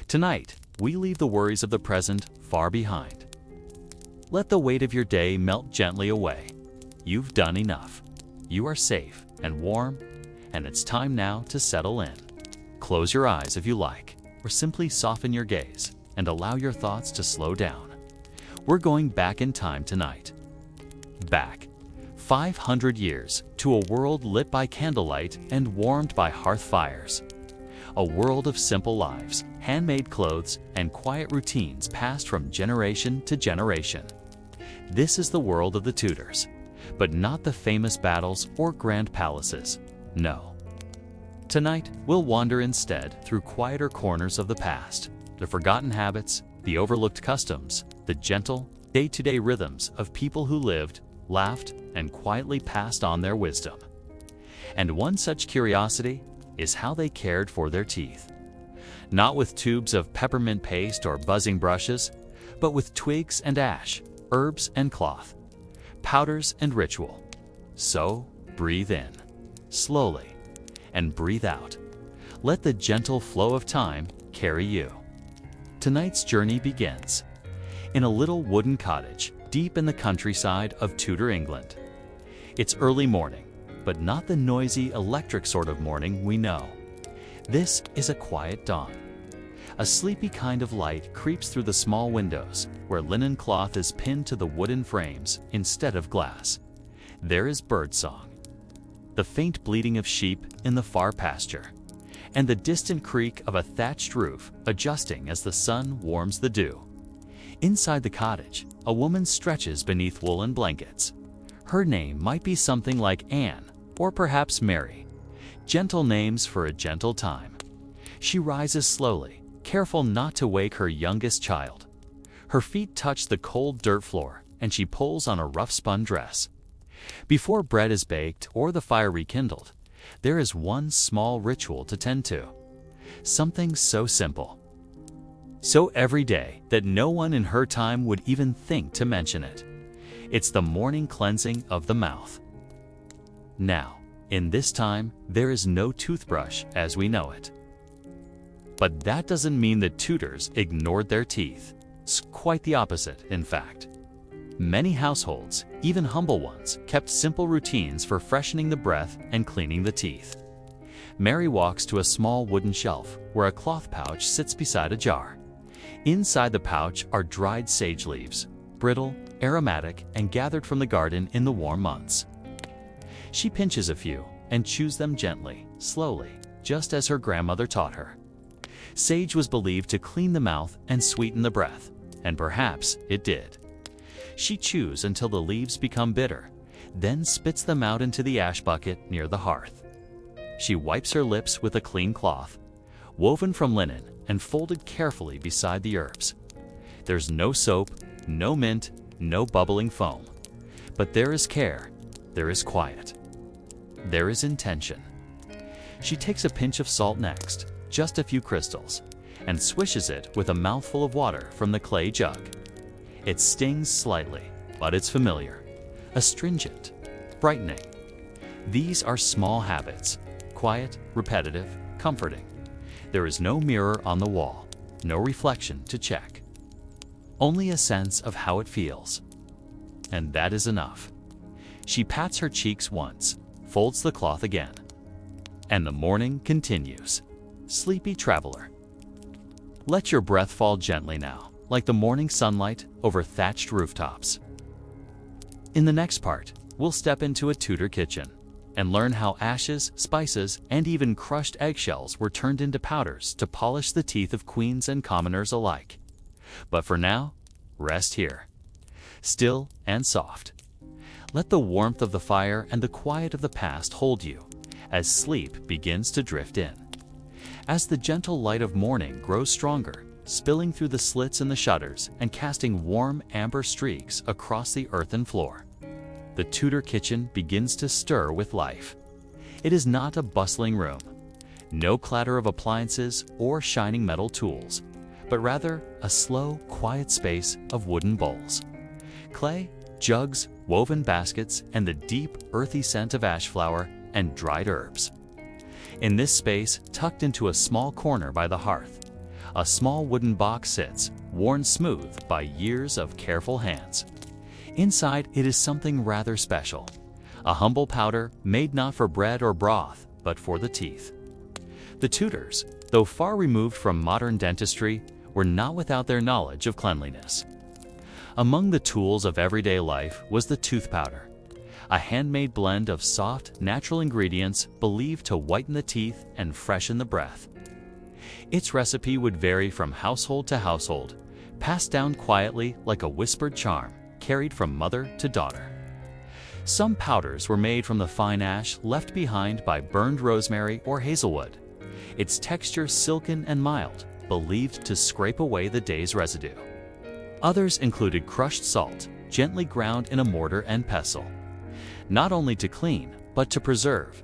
Tonight, we leave the worries of the present far behind. Let the weight of your day melt gently away. You've done enough. You are safe and warm, and it's time now to settle in. Close your eyes if you like, or simply soften your gaze and allow your thoughts to slow down. We're going back in time tonight. Back 500 years to a world lit by candlelight and warmed by hearth fires. A world of simple lives, handmade clothes, and quiet routines passed from generation to generation. This is the world of the Tudors, but not the famous battles or grand palaces. No. Tonight, we'll wander instead through quieter corners of the past, the forgotten habits, the overlooked customs, the gentle, day-to-day rhythms of people who lived, laughed, and quietly passed on their wisdom. And one such curiosity is how they cared for their teeth. Not with tubes of peppermint paste or buzzing brushes, but with twigs and ash, herbs and cloth, powders and ritual. So, breathe in, slowly, and breathe out. Let the gentle flow of time carry you. Tonight's journey begins in a little wooden cottage deep in the countryside of Tudor England. It's early morning, but not the noisy electric sort of morning we know. This is a quiet dawn. A sleepy kind of light creeps through the small windows where linen cloth is pinned to the wooden frames instead of glass. There is birdsong, the faint bleating of sheep in the far pasture, and the distant creak of a thatched roof adjusting as the sun warms the dew. Inside the cottage, a woman stretches beneath woolen blankets. Her name might be something like Anne, or perhaps Mary, gentle names for a gentle time. She rises slowly, careful not to wake her youngest child. Her feet touch the cold dirt floor, and she pulls on a rough-spun dress. Before bread is baked or the fire rekindled, there is one small ritual to tend to. Something so simple, so everyday that no one in her time would even think to mention it. It's the morning cleansing of the mouth. Now, in this time, there is no toothbrush as we know it. But that doesn't mean the Tudors ignored their teeth. It's quite the opposite, in fact. Many households, even humble ones, kept simple routines for freshening the breath and cleaning the teeth. Mary walks to a small wooden shelf where a cloth pouch sits beside a jar. Inside the pouch are dried sage leaves, brittle, aromatic, and gathered from the garden in the warm months. She pinches a few and chews them gently, slowly, just as her grandmother taught her. Sage was believed to clean the mouth and sweeten the breath, and perhaps it did. She chews until the leaves become bitter, then spits them out into the ash bucket near the hearth. She wipes her lips with a clean cloth, woven from linen and folded carefully beside the herbs. There's no soap, no mint, no bubbling foam. But there is care, there is quiet, there is intention. She takes a pinch of salt next, just a few crystals, and swishes it with a mouthful of water from the clay jug. It stings slightly, but it's familiar, astringent, brightening. These are small habits, quiet, repetitive, comforting. There is no mirror on the wall, no reflection to check. Only a sense of how it feels. And that is enough. She pats her cheeks once, folds the cloth again. And the morning continues. Sleepy traveler. Let your breath fall gently now, like the morning sunlight over thatched rooftops. In the next part, we'll step into a Tudor kitchen and learn how ashes, spices, and even crushed eggshells were turned into powders to polish the teeth of queens and commoners alike. But for now, rest here, still and soft. Let the warmth of the fire and the quiet of the past hold you as sleep begins to drift in. As the gentle light of morning grows stronger, spilling through the slits in the shutters and casting warm amber streaks across the earthen floor, the Tudor kitchen begins to stir with life. It is not a bustling room, no clatter of appliances or shining metal tools, but rather a slow, quiet space of wooden bowls, clay, jugs, woven baskets, and the deep, earthy scent of ash flower and dried herbs. In this space, tucked into a small corner by the hearth, A small wooden box sits, worn smooth by years of careful hands. Inside, it is something rather special. A humble powder made not for bread or broth, but for the teeth. The Tudors, though far removed from modern dentistry, were not without their knowledge of cleanliness. Among the tools of everyday life was the tooth powder, a handmade blend of soft, natural ingredients believed to whiten the teeth and freshen the breath. Its recipe would vary from household to household, passed down quietly like a whispered charm, carried from mother to daughter. Some powders were made from the fine ash left behind by burned rosemary or hazelwood, its texture silken and mild, believed to scrape away the day's residue. Others included crushed salt, gently ground in a mortar and pestle, not only to clean, but to preserve,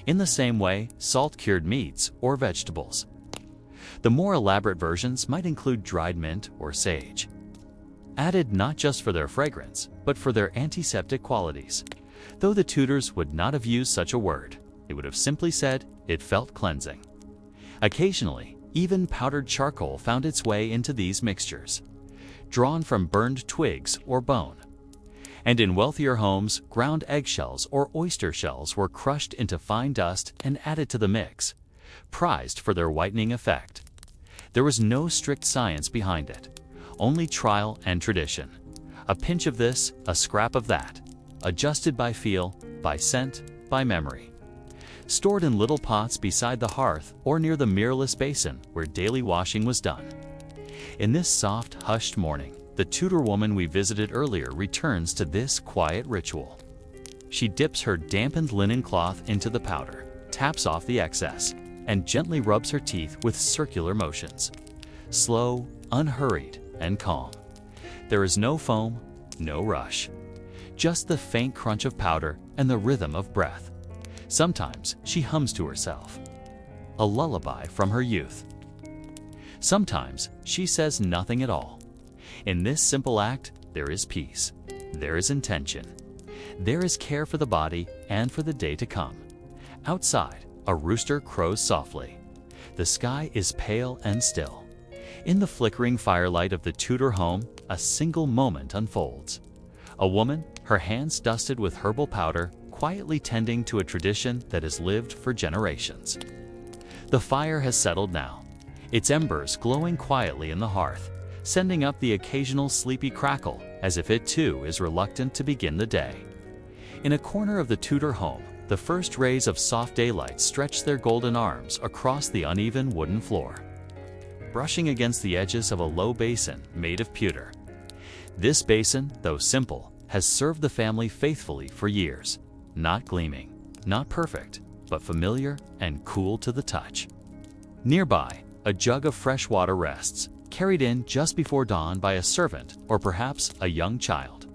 in the same way salt cured meats or vegetables. The more elaborate versions might include dried mint or sage, added not just for their fragrance, but for their antiseptic qualities. Though the Tudors would not have used such a word, they would have simply said it felt cleansing. Occasionally, even powdered charcoal found its way into these mixtures, drawn from burned twigs or bone. And in wealthier homes, ground eggshells or oyster shells were crushed into fine dust and added to the mix, prized for their whitening effect. There was no strict science behind it, only trial and tradition. A pinch of this, a scrap of that, adjusted by feel, by scent, by memory. Stored in little pots beside the hearth or near the mirrorless basin where daily washing was done. In this soft, hushed morning, the Tudor woman we visited earlier returns to this quiet ritual. She dips her dampened linen cloth into the powder, taps off the excess, and gently rubs her teeth with circular motions. Slow, unhurried, and calm. There is no foam, no rush. Just the faint crunch of powder and the rhythm of breath. Sometimes she hums to herself, a lullaby from her youth. Sometimes she says nothing at all. In this simple act, there is peace, there is intention, there is care for the body and for the day to come. Outside, a rooster crows softly. The sky is pale and still. In the flickering firelight of the Tudor home, a single moment unfolds. A woman, her hands dusted with herbal powder, quietly tending to a tradition that has lived for generations. The fire has settled now, its embers glowing quietly in the hearth, sending up the occasional sleepy crackle as if it too is reluctant to begin the day. In a corner of the Tudor home, the first rays of soft daylight stretch their golden arms across the uneven wooden floor, brushing against the edges of a low basin made of pewter. This basin, though simple, has served the family faithfully for years, not gleaming, not perfect, but familiar and cool to the touch. Nearby, a jug of fresh water rests, carried in just before dawn by a servant or perhaps a young child,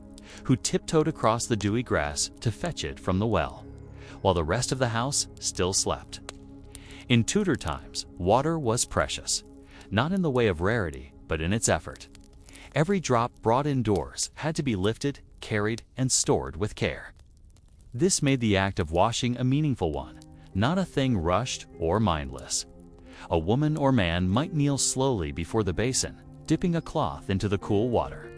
who tiptoed across the dewy grass to fetch it from the well, while the rest of the house still slept. In Tudor times, water was precious, not in the way of rarity, but in its effort. Every drop brought indoors had to be lifted, carried, and stored with care. This made the act of washing a meaningful one, not a thing rushed or mindless. A woman or man might kneel slowly before the basin, dipping a cloth into the cool water,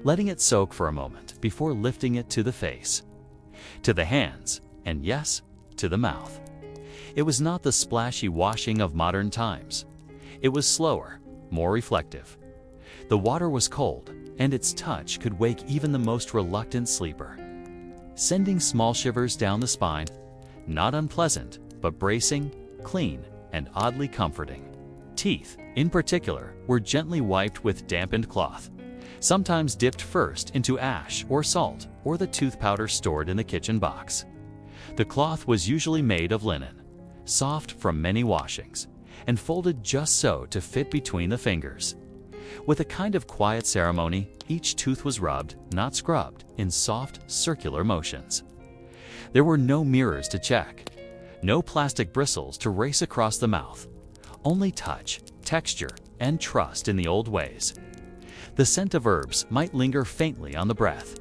letting it soak for a moment before lifting it to the face, to the hands, and yes, to the mouth. It was not the splashy washing of modern times. It was slower, more reflective. The water was cold, and its touch could wake even the most reluctant sleeper, sending small shivers down the spine, not unpleasant, but bracing, clean, and oddly comforting. Teeth, in particular, were gently wiped with dampened cloth, sometimes dipped first into ash or salt or the tooth powder stored in the kitchen box. The cloth was usually made of linen, soft from many washings, and folded just so to fit between the fingers. With a kind of quiet ceremony, each tooth was rubbed, not scrubbed, in soft, circular motions. There were no mirrors to check, no plastic bristles to race across the mouth, only touch, texture, and trust in the old ways. The scent of herbs might linger faintly on the breath,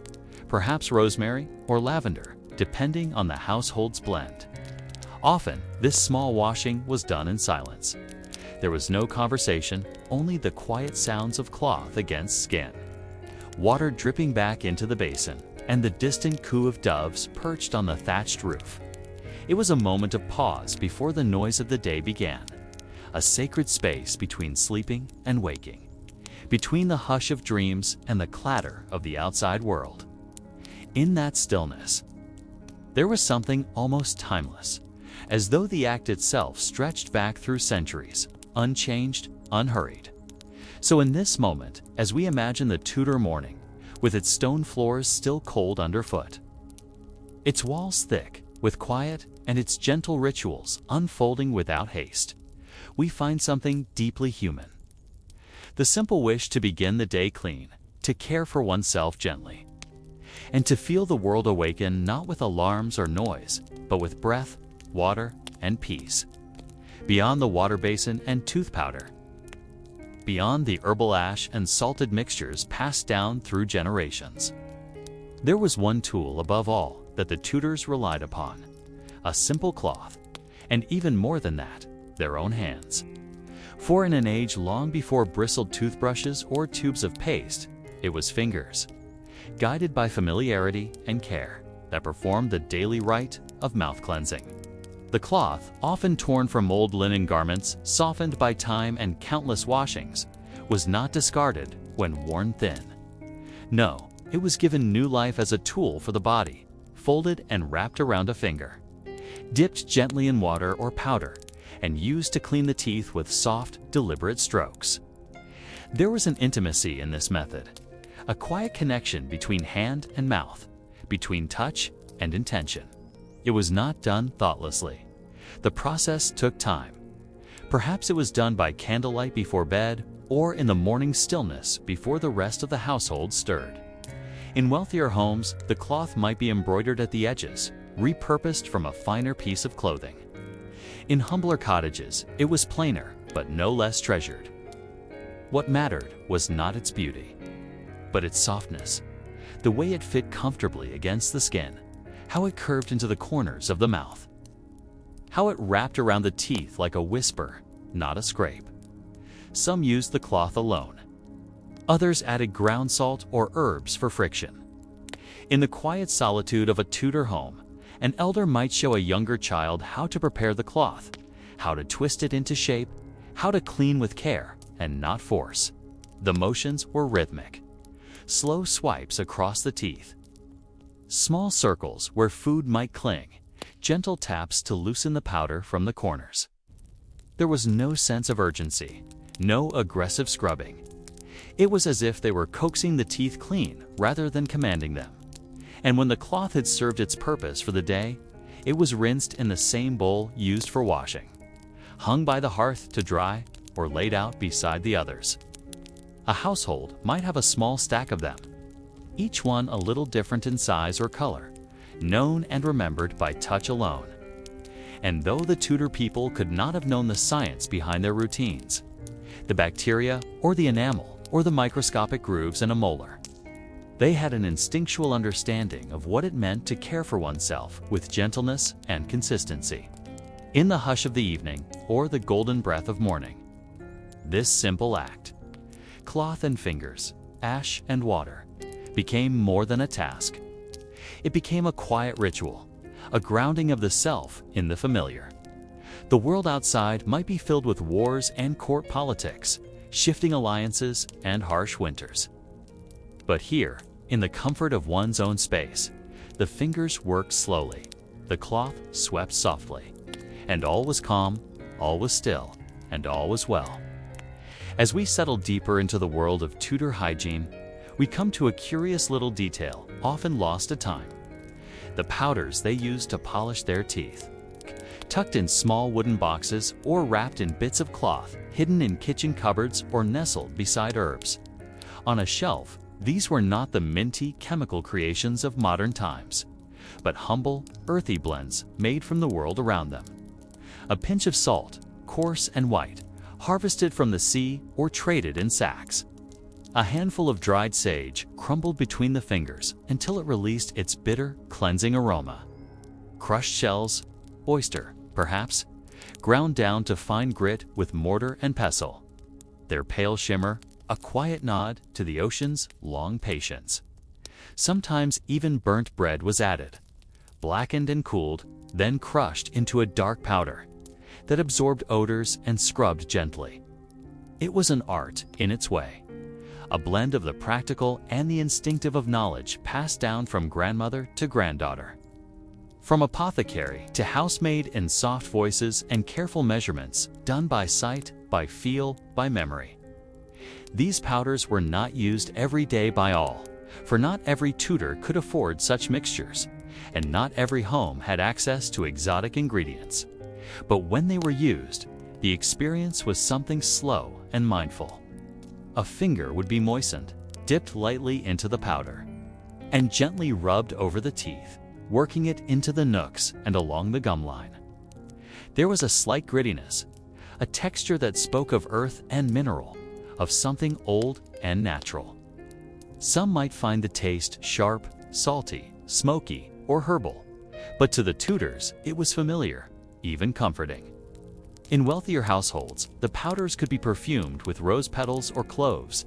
perhaps rosemary or lavender, depending on the household's blend. Often, this small washing was done in silence. There was no conversation, only the quiet sounds of cloth against skin. Water dripping back into the basin, and the distant coo of doves perched on the thatched roof. It was a moment of pause before the noise of the day began, a sacred space between sleeping and waking, between the hush of dreams and the clatter of the outside world. In that stillness, there was something almost timeless, as though the act itself stretched back through centuries, unchanged, unhurried. So in this moment, as we imagine the Tudor morning, with its stone floors still cold underfoot, its walls thick with quiet and its gentle rituals unfolding without haste, we find something deeply human. The simple wish to begin the day clean, to care for oneself gently, and to feel the world awaken not with alarms or noise, but with breath, water, and peace. Beyond the water basin and tooth powder, beyond the herbal ash and salted mixtures passed down through generations, there was one tool above all that the Tudors relied upon: a simple cloth, and even more than that, their own hands. For in an age long before bristled toothbrushes or tubes of paste, it was fingers, guided by familiarity and care, that performed the daily rite of mouth cleansing. The cloth, often torn from old linen garments, softened by time and countless washings, was not discarded when worn thin. No, it was given new life as a tool for the body, folded and wrapped around a finger, dipped gently in water or powder, and used to clean the teeth with soft, deliberate strokes. There was an intimacy in this method, a quiet connection between hand and mouth, between touch and intention. It was not done thoughtlessly. The process took time. Perhaps it was done by candlelight before bed, or in the morning stillness before the rest of the household stirred. In wealthier homes, the cloth might be embroidered at the edges, repurposed from a finer piece of clothing. In humbler cottages, it was plainer, but no less treasured. What mattered was not its beauty, but its softness, the way it fit comfortably against the skin, how it curved into the corners of the mouth, how it wrapped around the teeth like a whisper, not a scrape. Some used the cloth alone. Others added ground salt or herbs for friction. In the quiet solitude of a Tudor home, an elder might show a younger child how to prepare the cloth, how to twist it into shape, how to clean with care and not force. The motions were rhythmic. Slow swipes across the teeth, small circles where food might cling, gentle taps to loosen the powder from the corners. There was no sense of urgency, no aggressive scrubbing. It was as if they were coaxing the teeth clean rather than commanding them. And when the cloth had served its purpose for the day, it was rinsed in the same bowl used for washing, hung by the hearth to dry, or laid out beside the others. A household might have a small stack of them, each one a little different in size or color, known and remembered by touch alone. And though the Tudor people could not have known the science behind their routines, the bacteria or the enamel or the microscopic grooves in a molar, they had an instinctual understanding of what it meant to care for oneself with gentleness and consistency. In the hush of the evening or the golden breath of morning, this simple act, cloth and fingers, ash and water, became more than a task. It became a quiet ritual, a grounding of the self in the familiar. The world outside might be filled with wars and court politics, shifting alliances and harsh winters. But here, in the comfort of one's own space, the fingers worked slowly, the cloth swept softly, and all was calm, all was still, and all was well. As we settle deeper into the world of Tudor hygiene, we come to a curious little detail, often lost to time: the powders they used to polish their teeth. Tucked in small wooden boxes or wrapped in bits of cloth, hidden in kitchen cupboards or nestled beside herbs. On a shelf, these were not the minty chemical creations of modern times, but humble, earthy blends made from the world around them. A pinch of salt, coarse and white, harvested from the sea or traded in sacks. A handful of dried sage crumbled between the fingers until it released its bitter, cleansing aroma. Crushed shells, oyster, perhaps, ground down to fine grit with mortar and pestle. Their pale shimmer, a quiet nod to the ocean's long patience. Sometimes even burnt bread was added, blackened and cooled, then crushed into a dark powder that absorbed odors and scrubbed gently. It was an art in its way, a blend of the practical and the instinctive of knowledge passed down from grandmother to granddaughter. From apothecary to housemaid in soft voices and careful measurements done by sight, by feel, by memory. These powders were not used every day by all, for not every Tudor could afford such mixtures, and not every home had access to exotic ingredients. But when they were used, the experience was something slow and mindful. A finger would be moistened, dipped lightly into the powder, and gently rubbed over the teeth, working it into the nooks and along the gum line. There was a slight grittiness, a texture that spoke of earth and mineral, of something old and natural. Some might find the taste sharp, salty, smoky, or herbal, but to the Tudors it was familiar, even comforting. In wealthier households, the powders could be perfumed with rose petals or cloves,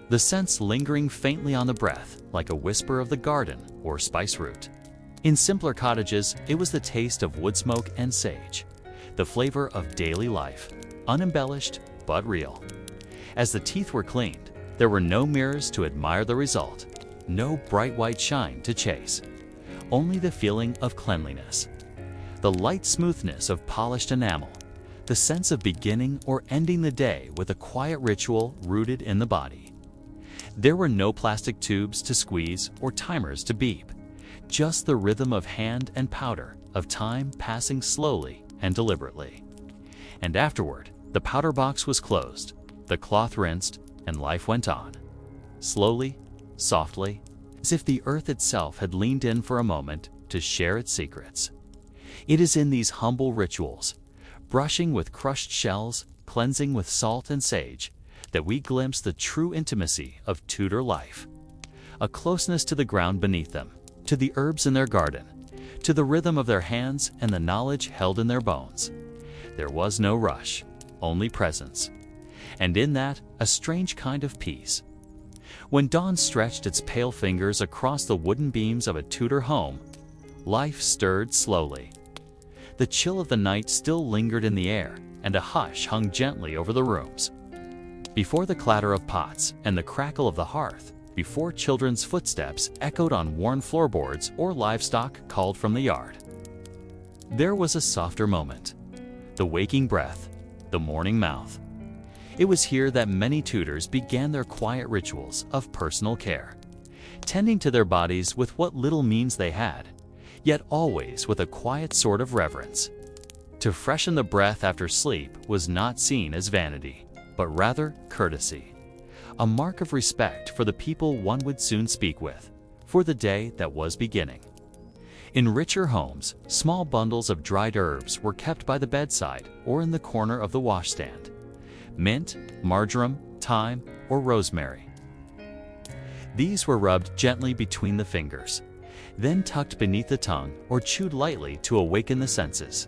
the scents lingering faintly on the breath like a whisper of the garden or spice root. In simpler cottages, it was the taste of wood smoke and sage, the flavor of daily life, unembellished but real. As the teeth were cleaned, there were no mirrors to admire the result, no bright white shine to chase, only the feeling of cleanliness, the light smoothness of polished enamel, the sense of beginning or ending the day with a quiet ritual rooted in the body. There were no plastic tubes to squeeze or timers to beep, just the rhythm of hand and powder, of time passing slowly and deliberately. And afterward, the powder box was closed, the cloth rinsed, and life went on, slowly, softly, as if the earth itself had leaned in for a moment to share its secrets. It is in these humble rituals, brushing with crushed shells, cleansing with salt and sage, that we glimpse the true intimacy of Tudor life. A closeness to the ground beneath them, to the herbs in their garden, to the rhythm of their hands and the knowledge held in their bones. There was no rush, only presence. And in that, a strange kind of peace. When dawn stretched its pale fingers across the wooden beams of a Tudor home, life stirred slowly. The chill of the night still lingered in the air, and a hush hung gently over the rooms. Before the clatter of pots and the crackle of the hearth, before children's footsteps echoed on worn floorboards or livestock called from the yard, there was a softer moment. The waking breath, the morning mouth. It was here that many Tudors began their quiet rituals of personal care, tending to their bodies with what little means they had, yet always with a quiet sort of reverence. To freshen the breath after sleep was not seen as vanity, but rather courtesy, a mark of respect for the people one would soon speak with, for the day that was beginning. In richer homes, small bundles of dried herbs were kept by the bedside or in the corner of the washstand. Mint, marjoram, thyme, or rosemary. These were rubbed gently between the fingers, then tucked beneath the tongue or chewed lightly to awaken the senses.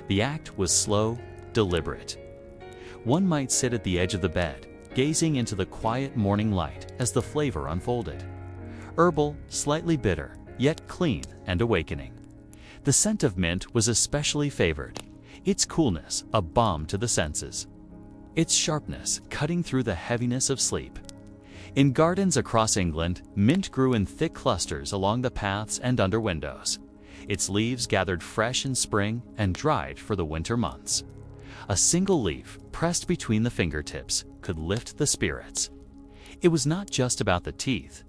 The act was slow, deliberate. One might sit at the edge of the bed, gazing into the quiet morning light as the flavor unfolded. Herbal, slightly bitter, yet clean and awakening. The scent of mint was especially favored, its coolness a balm to the senses, its sharpness cutting through the heaviness of sleep. In gardens across England, mint grew in thick clusters along the paths and under windows. Its leaves gathered fresh in spring and dried for the winter months. A single leaf, pressed between the fingertips, could lift the spirits. It was not just about the teeth,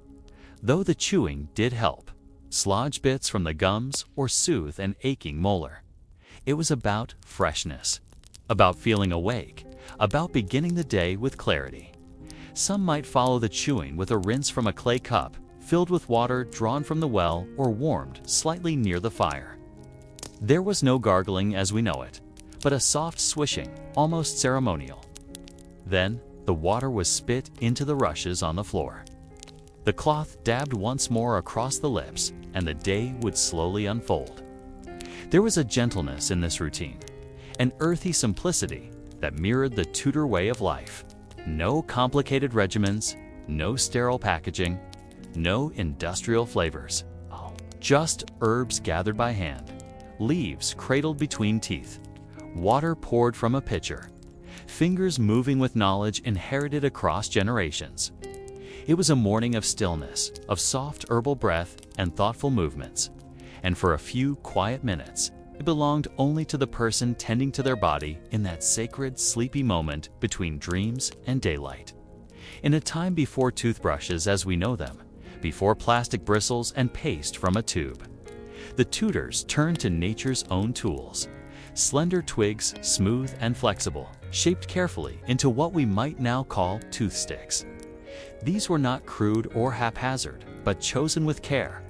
though the chewing did help, slodge bits from the gums or soothe an aching molar. It was about freshness, about feeling awake, about beginning the day with clarity. Some might follow the chewing with a rinse from a clay cup, filled with water drawn from the well or warmed slightly near the fire. There was no gargling as we know it, but a soft swishing, almost ceremonial. Then, the water was spit into the rushes on the floor. The cloth dabbed once more across the lips, and the day would slowly unfold. There was a gentleness in this routine, an earthy simplicity that mirrored the Tudor way of life. No complicated regimens, no sterile packaging, no industrial flavors. Just herbs gathered by hand, leaves cradled between teeth, water poured from a pitcher, fingers moving with knowledge inherited across generations. It was a morning of stillness, of soft herbal breath and thoughtful movements, and for a few quiet minutes, it belonged only to the person tending to their body in that sacred, sleepy moment between dreams and daylight. In a time before toothbrushes as we know them, before plastic bristles and paste from a tube, the Tudors turned to nature's own tools. Slender twigs, smooth and flexible, shaped carefully into what we might now call toothsticks. These were not crude or haphazard, but chosen with care,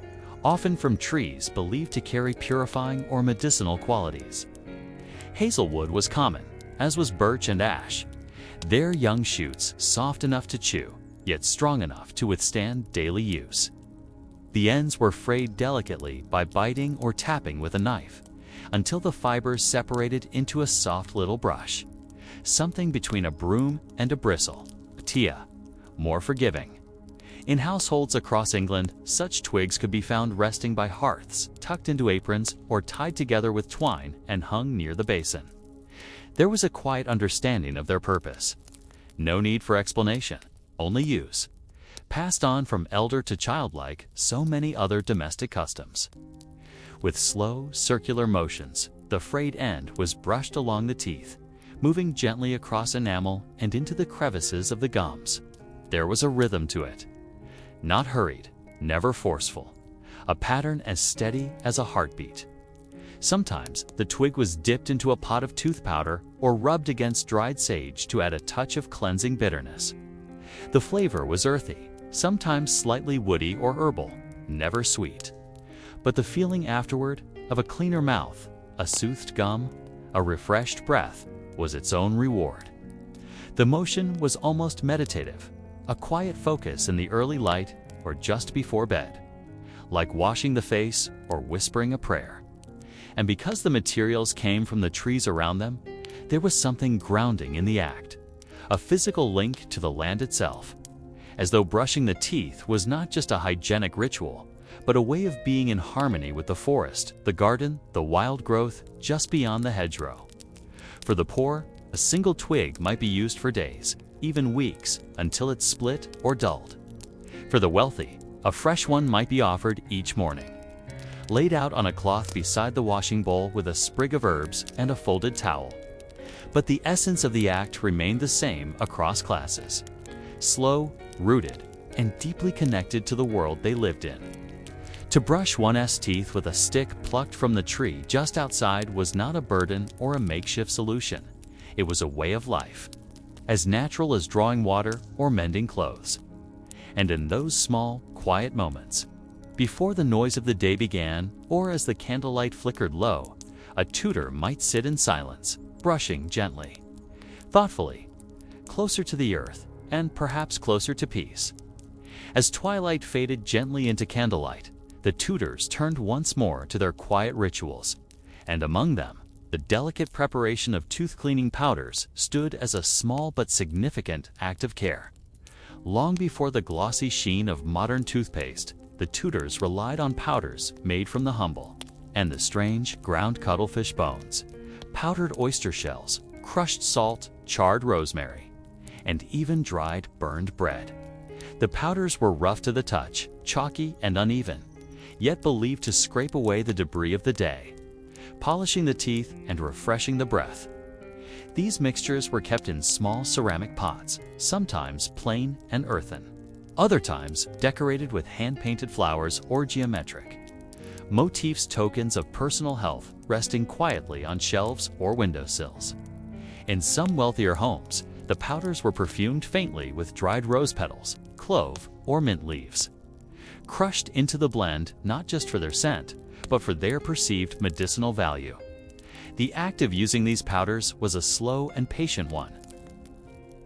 often from trees believed to carry purifying or medicinal qualities. Hazelwood was common, as was birch and ash. Their young shoots soft enough to chew, yet strong enough to withstand daily use. The ends were frayed delicately by biting or tapping with a knife, until the fibers separated into a soft little brush, something between a broom and a bristle, a tia, more forgiving. In households across England, such twigs could be found resting by hearths, tucked into aprons, or tied together with twine and hung near the basin. There was a quiet understanding of their purpose. No need for explanation, only use, passed on from elder to child like so many other domestic customs. With slow, circular motions, the frayed end was brushed along the teeth, moving gently across enamel and into the crevices of the gums. There was a rhythm to it. Not hurried, never forceful, a pattern as steady as a heartbeat. Sometimes the twig was dipped into a pot of tooth powder or rubbed against dried sage to add a touch of cleansing bitterness. The flavor was earthy, sometimes slightly woody or herbal, never sweet. But the feeling afterward of a cleaner mouth, a soothed gum, a refreshed breath was its own reward. The motion was almost meditative, a quiet focus in the early light or just before bed, like washing the face or whispering a prayer. And because the materials came from the trees around them, there was something grounding in the act, a physical link to the land itself, as though brushing the teeth was not just a hygienic ritual, but a way of being in harmony with the forest, the garden, the wild growth just beyond the hedgerow. For the poor, a single twig might be used for days, even weeks, until it split or dulled. For the wealthy, a fresh one might be offered each morning, laid out on a cloth beside the washing bowl with a sprig of herbs and a folded towel. But the essence of the act remained the same across classes, slow, rooted, and deeply connected to the world they lived in. To brush one's teeth with a stick plucked from the tree just outside was not a burden or a makeshift solution. It was a way of life, as natural as drawing water or mending clothes. And in those small, quiet moments, before the noise of the day began or as the candlelight flickered low, a Tudor might sit in silence, brushing gently, thoughtfully, closer to the earth and perhaps closer to peace. As twilight faded gently into candlelight, the Tudors turned once more to their quiet rituals, and among them, the delicate preparation of tooth-cleaning powders stood as a small but significant act of care. Long before the glossy sheen of modern toothpaste, the Tudors relied on powders made from the humble and the strange ground cuttlefish bones, powdered oyster shells, crushed salt, charred rosemary, and even dried burned bread. The powders were rough to the touch, chalky and uneven, yet believed to scrape away the debris of the day, polishing the teeth and refreshing the breath. These mixtures were kept in small ceramic pots, sometimes plain and earthen, other times decorated with hand-painted flowers or geometric motifs, tokens of personal health resting quietly on shelves or windowsills. In some wealthier homes, the powders were perfumed faintly with dried rose petals, clove, or mint leaves, crushed into the blend not just for their scent, but for their perceived medicinal value. The act of using these powders was a slow and patient one.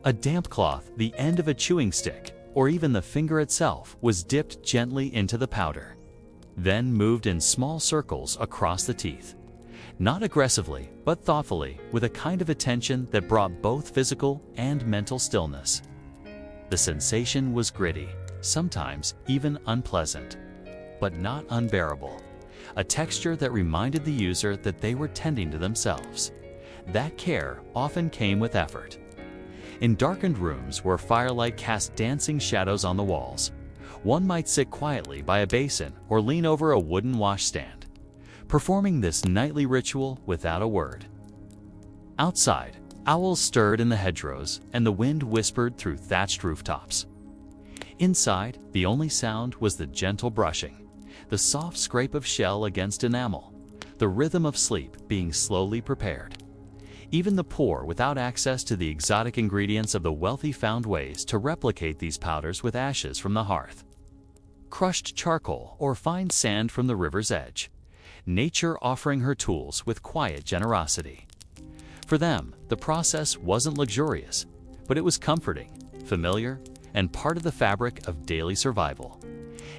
A damp cloth, the end of a chewing stick, or even the finger itself was dipped gently into the powder, then moved in small circles across the teeth, Not aggressively, but thoughtfully, with a kind of attention that brought both physical and mental stillness. The sensation was gritty, sometimes even unpleasant, but not unbearable. A texture that reminded the user that they were tending to themselves. That care often came with effort. In darkened rooms where firelight cast dancing shadows on the walls, one might sit quietly by a basin or lean over a wooden washstand, performing this nightly ritual without a word. Outside, owls stirred in the hedgerows and the wind whispered through thatched rooftops. Inside, the only sound was the gentle brushing, the soft scrape of shell against enamel, the rhythm of sleep being slowly prepared. Even the poor without access to the exotic ingredients of the wealthy found ways to replicate these powders with ashes from the hearth, crushed charcoal or fine sand from the river's edge, nature offering her tools with quiet generosity. For them, the process wasn't luxurious, but it was comforting, familiar, and part of the fabric of daily survival.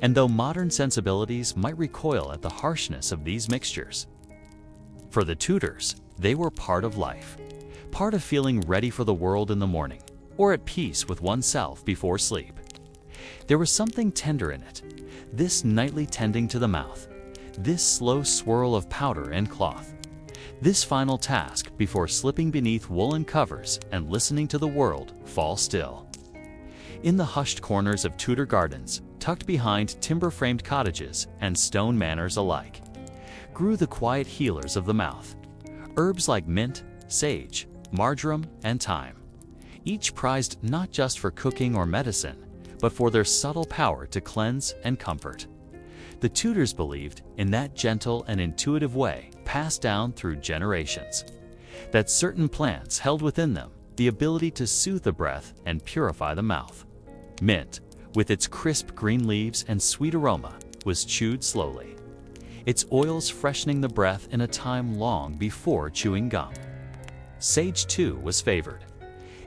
And though modern sensibilities might recoil at the harshness of these mixtures, for the Tudors, they were part of life, part of feeling ready for the world in the morning, or at peace with oneself before sleep. There was something tender in it, this nightly tending to the mouth, this slow swirl of powder and cloth, this final task before slipping beneath woolen covers and listening to the world fall still. In the hushed corners of Tudor gardens, tucked behind timber-framed cottages and stone manors alike, grew the quiet healers of the mouth, herbs like mint, sage, marjoram, and thyme, each prized not just for cooking or medicine, but for their subtle power to cleanse and comfort. The Tudors believed in that gentle and intuitive way passed down through generations, that certain plants held within them the ability to soothe the breath and purify the mouth. Mint, with its crisp green leaves and sweet aroma, was chewed slowly, its oils freshening the breath in a time long before chewing gum. Sage, too, was favored.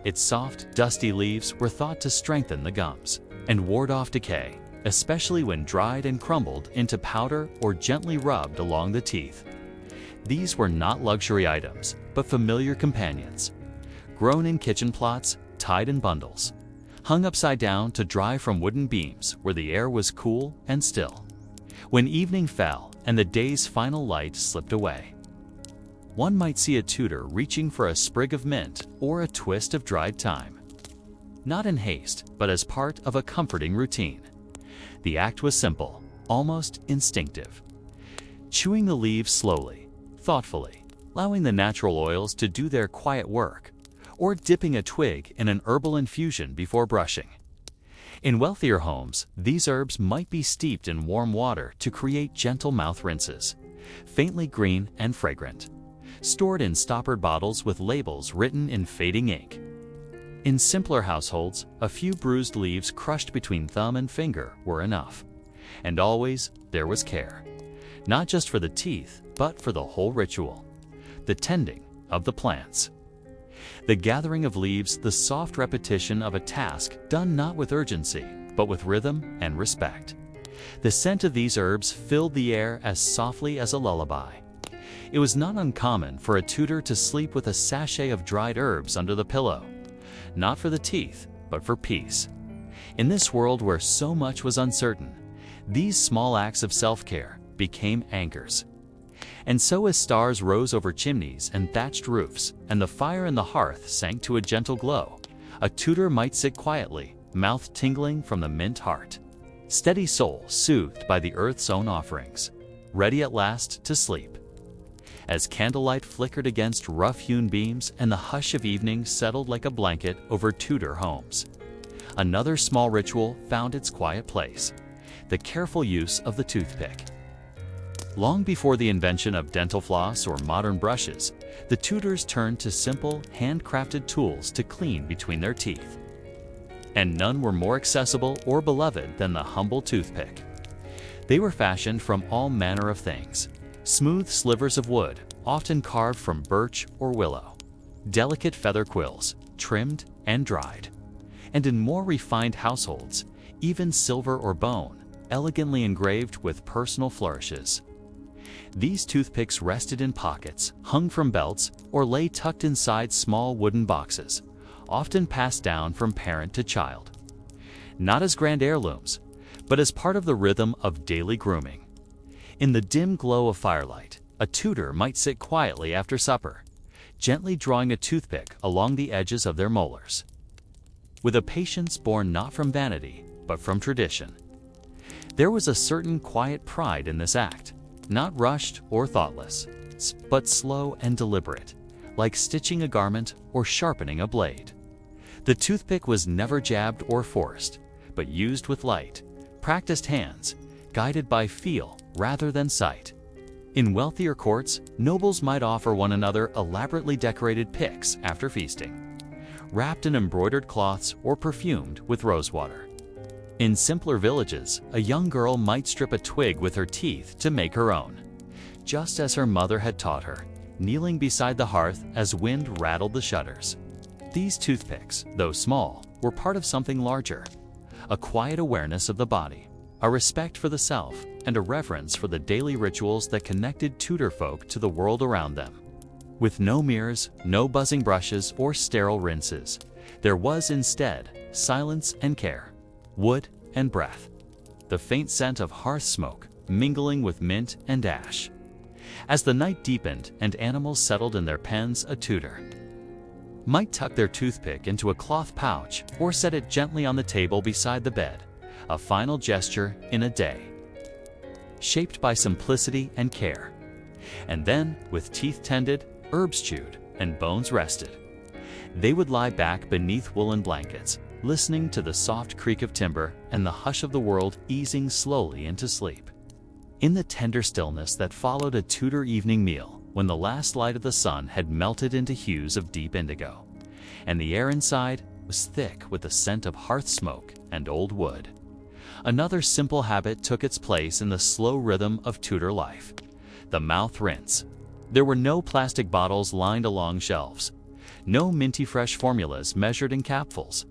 Its soft, dusty leaves were thought to strengthen the gums and ward off decay, especially when dried and crumbled into powder or gently rubbed along the teeth. These were not luxury items, but familiar companions, grown in kitchen plots, tied in bundles, hung upside down to dry from wooden beams where the air was cool and still. When evening fell and the day's final light slipped away, one might see a Tudor reaching for a sprig of mint or a twist of dried thyme. Not in haste, but as part of a comforting routine. The act was simple, almost instinctive. Chewing the leaves slowly, thoughtfully, allowing the natural oils to do their quiet work, or dipping a twig in an herbal infusion before brushing. In wealthier homes, these herbs might be steeped in warm water to create gentle mouth rinses, faintly green and fragrant, stored in stoppered bottles with labels written in fading ink. In simpler households, a few bruised leaves crushed between thumb and finger were enough. And always, there was care, not just for the teeth, but for the whole ritual, the tending of the plants. The gathering of leaves, the soft repetition of a task done not with urgency, but with rhythm and respect. The scent of these herbs filled the air as softly as a lullaby. It was not uncommon for a Tudor to sleep with a sachet of dried herbs under the pillow, not for the teeth, but for peace. In this world where so much was uncertain, these small acts of self-care became anchors. And so as stars rose over chimneys and thatched roofs, and the fire in the hearth sank to a gentle glow, a Tudor might sit quietly, mouth tingling from the mint heart, steady soul soothed by the earth's own offerings, ready at last to sleep. As candlelight flickered against rough-hewn beams and the hush of evening settled like a blanket over Tudor homes, another small ritual found its quiet place: the careful use of the toothpick. Long before the invention of dental floss or modern brushes, the Tudors turned to simple, handcrafted tools to clean between their teeth. And none were more accessible or beloved than the humble toothpick. They were fashioned from all manner of things: smooth slivers of wood, often carved from birch or willow, delicate feather quills, trimmed and dried, and in more refined households, even silver or bone, elegantly engraved with personal flourishes. These toothpicks rested in pockets, hung from belts, or lay tucked inside small wooden boxes, often passed down from parent to child. Not as grand heirlooms, but as part of the rhythm of daily grooming. In the dim glow of firelight, a Tudor might sit quietly after supper, gently drawing a toothpick along the edges of their molars, with a patience born not from vanity, but from tradition. There was a certain quiet pride in this act, not rushed or thoughtless, but slow and deliberate, like stitching a garment or sharpening a blade. The toothpick was never jabbed or forced, but used with light, practiced hands, guided by feel rather than sight. In wealthier courts, nobles might offer one another elaborately decorated picks after feasting, wrapped in embroidered cloths or perfumed with rosewater. In simpler villages, a young girl might strip a twig with her teeth to make her own, just as her mother had taught her, kneeling beside the hearth as wind rattled the shutters. These toothpicks, though small, were part of something larger, a quiet awareness of the body, a respect for the self, and a reverence for the daily rituals that connected Tudor folk to the world around them. With no mirrors, no buzzing brushes, or sterile rinses, there was instead silence and care, wood and breath, the faint scent of hearth smoke mingling with mint and ash. As the night deepened and animals settled in their pens, a Tudor might tuck their toothpick into a cloth pouch or set it gently on the table beside the bed, a final gesture in a day shaped by simplicity and care. And then, with teeth tended, herbs chewed, and bones rested, they would lie back beneath woolen blankets, listening to the soft creak of timber and the hush of the world easing slowly into sleep. In the tender stillness that followed a Tudor evening meal, when the last light of the sun had melted into hues of deep indigo, and the air inside was thick with the scent of hearth smoke and old wood, another simple habit took its place in the slow rhythm of Tudor life: the mouth rinse. There were no plastic bottles lined along shelves, no minty fresh formulas measured in capfuls,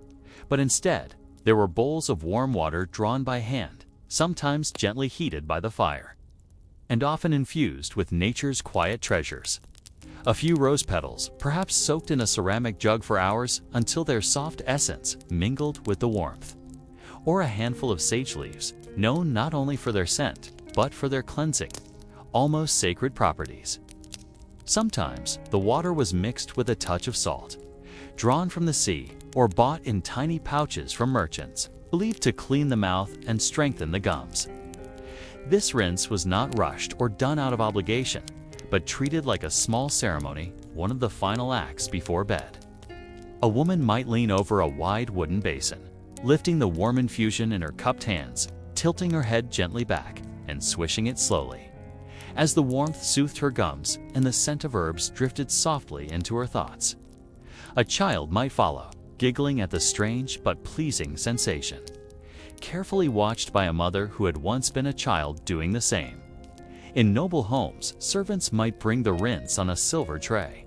but instead, there were bowls of warm water drawn by hand, sometimes gently heated by the fire, and often infused with nature's quiet treasures. A few rose petals, perhaps soaked in a ceramic jug for hours until their soft essence mingled with the warmth, or a handful of sage leaves, known not only for their scent, but for their cleansing, almost sacred properties. Sometimes, the water was mixed with a touch of salt, drawn from the sea or bought in tiny pouches from merchants, believed to clean the mouth and strengthen the gums. This rinse was not rushed or done out of obligation, but treated like a small ceremony, one of the final acts before bed. A woman might lean over a wide wooden basin, lifting the warm infusion in her cupped hands, tilting her head gently back and swishing it slowly, as the warmth soothed her gums and the scent of herbs drifted softly into her thoughts. A child might follow, giggling at the strange but pleasing sensation, carefully watched by a mother who had once been a child doing the same. In noble homes, servants might bring the rinse on a silver tray,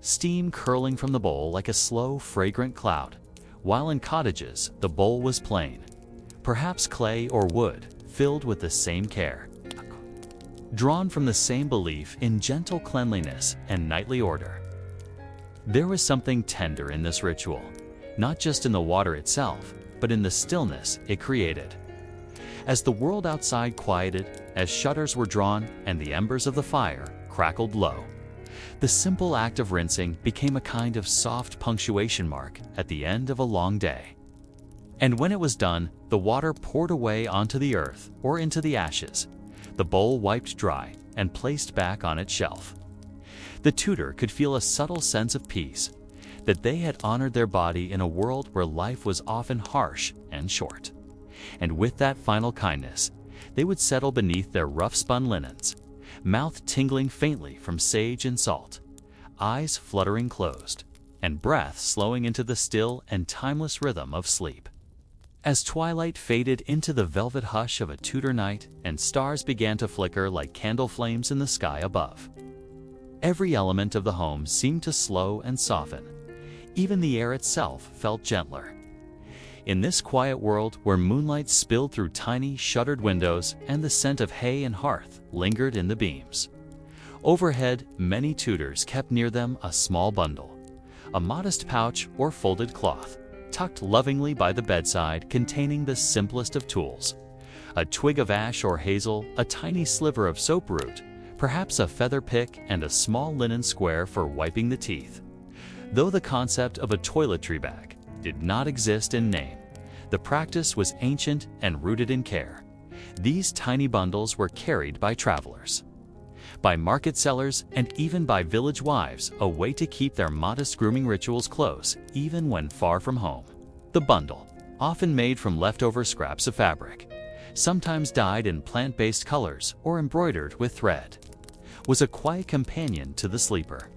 steam curling from the bowl like a slow, fragrant cloud, while in cottages, the bowl was plain, perhaps clay or wood, filled with the same care, drawn from the same belief in gentle cleanliness and knightly order. There was something tender in this ritual, not just in the water itself, but in the stillness it created. As the world outside quieted, as shutters were drawn and the embers of the fire crackled low, the simple act of rinsing became a kind of soft punctuation mark at the end of a long day. And when it was done, the water poured away onto the earth or into the ashes, the bowl wiped dry and placed back on its shelf. The Tudor could feel a subtle sense of peace, that they had honored their body in a world where life was often harsh and short. And with that final kindness, they would settle beneath their rough-spun linens, mouth tingling faintly from sage and salt, eyes fluttering closed, and breath slowing into the still and timeless rhythm of sleep. As twilight faded into the velvet hush of a Tudor night and stars began to flicker like candle flames in the sky above, every element of the home seemed to slow and soften. Even the air itself felt gentler. In this quiet world where moonlight spilled through tiny, shuttered windows and the scent of hay and hearth lingered in the beams. Overhead, many Tudors kept near them a small bundle, a modest pouch or folded cloth, tucked lovingly by the bedside, containing the simplest of tools. A twig of ash or hazel, a tiny sliver of soap root, perhaps a feather pick, and a small linen square for wiping the teeth. Though the concept of a toiletry bag did not exist in name, the practice was ancient and rooted in care. These tiny bundles were carried by travelers, by market sellers, and even by village wives, a way to keep their modest grooming rituals close, even when far from home. The bundle, often made from leftover scraps of fabric, sometimes dyed in plant-based colors or embroidered with thread, was a quiet companion to the sleeper.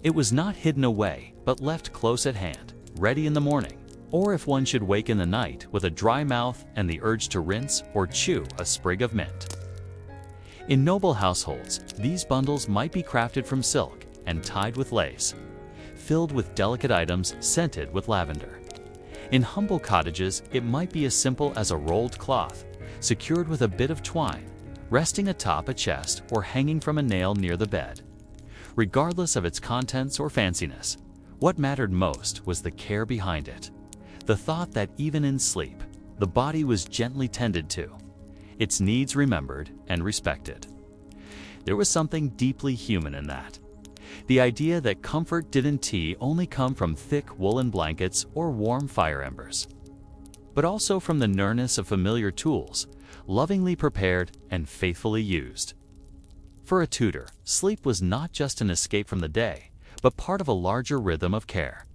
It was not hidden away, but left close at hand, ready in the morning, or if one should wake in the night with a dry mouth and the urge to rinse or chew a sprig of mint. In noble households, these bundles might be crafted from silk and tied with lace, filled with delicate items scented with lavender. In humble cottages, it might be as simple as a rolled cloth, secured with a bit of twine, resting atop a chest or hanging from a nail near the bed. Regardless of its contents or fanciness, what mattered most was the care behind it. The thought that even in sleep, the body was gently tended to, its needs remembered and respected. There was something deeply human in that. The idea that comfort didn't only come from thick woolen blankets or warm fire embers, but also from the nearness of familiar tools, lovingly prepared and faithfully used. For a Tudor, sleep was not just an escape from the day, but part of a larger rhythm of care,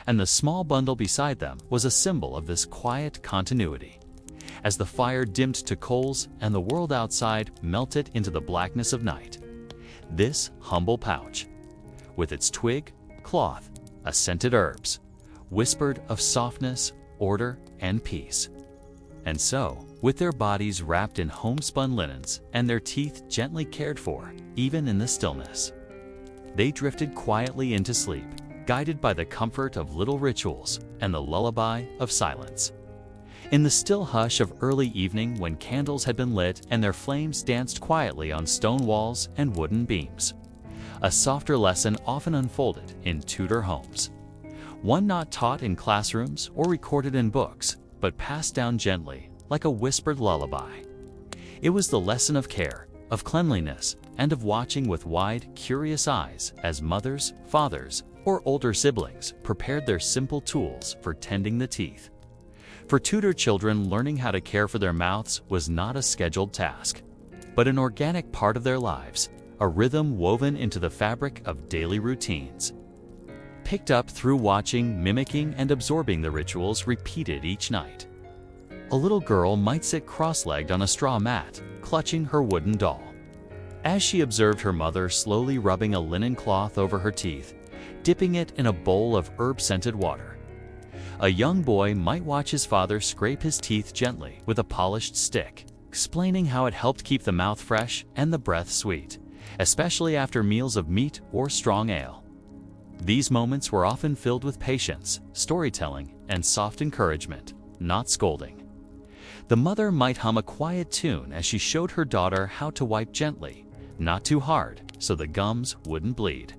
and the small bundle beside them was a symbol of this quiet continuity. As the fire dimmed to coals and the world outside melted into the blackness of night, this humble pouch, with its twig, cloth, scented herbs, whispered of softness, order, and peace. And so, with their bodies wrapped in homespun linens and their teeth gently cared for, even in the stillness, they drifted quietly into sleep, guided by the comfort of little rituals and the lullaby of silence. In the still hush of early evening, when candles had been lit and their flames danced quietly on stone walls and wooden beams, a softer lesson often unfolded in Tudor homes. One not taught in classrooms or recorded in books, but passed down gently, like a whispered lullaby. It was the lesson of care, of cleanliness, and of watching with wide, curious eyes as mothers, fathers, or older siblings prepared their simple tools for tending the teeth. For Tudor children, learning how to care for their mouths was not a scheduled task, but an organic part of their lives, a rhythm woven into the fabric of daily routines, picked up through watching, mimicking, and absorbing the rituals repeated each night. A little girl might sit cross-legged on a straw mat, clutching her wooden doll. As she observed her mother slowly rubbing a linen cloth over her teeth, dipping it in a bowl of herb-scented water, a young boy might watch his father scrape his teeth gently with a polished stick, explaining how it helped keep the mouth fresh and the breath sweet, especially after meals of meat or strong ale. These moments were often filled with patience, storytelling, and soft encouragement, not scolding. The mother might hum a quiet tune as she showed her daughter how to wipe gently, not too hard, so the gums wouldn't bleed.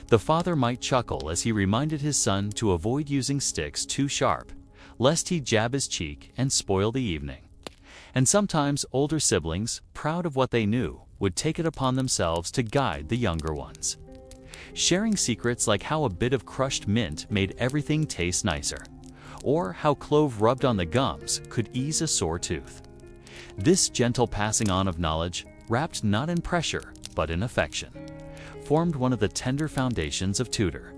The father might chuckle as he reminded his son to avoid using sticks too sharp, lest he jab his cheek and spoil the evening. And sometimes older siblings, proud of what they knew, would take it upon themselves to guide the younger ones, sharing secrets like how a bit of crushed mint made everything taste nicer, or how clove rubbed on the gums could ease a sore tooth. This gentle passing on of knowledge, wrapped not in pressure but in affection, formed one of the tender foundations of Tudor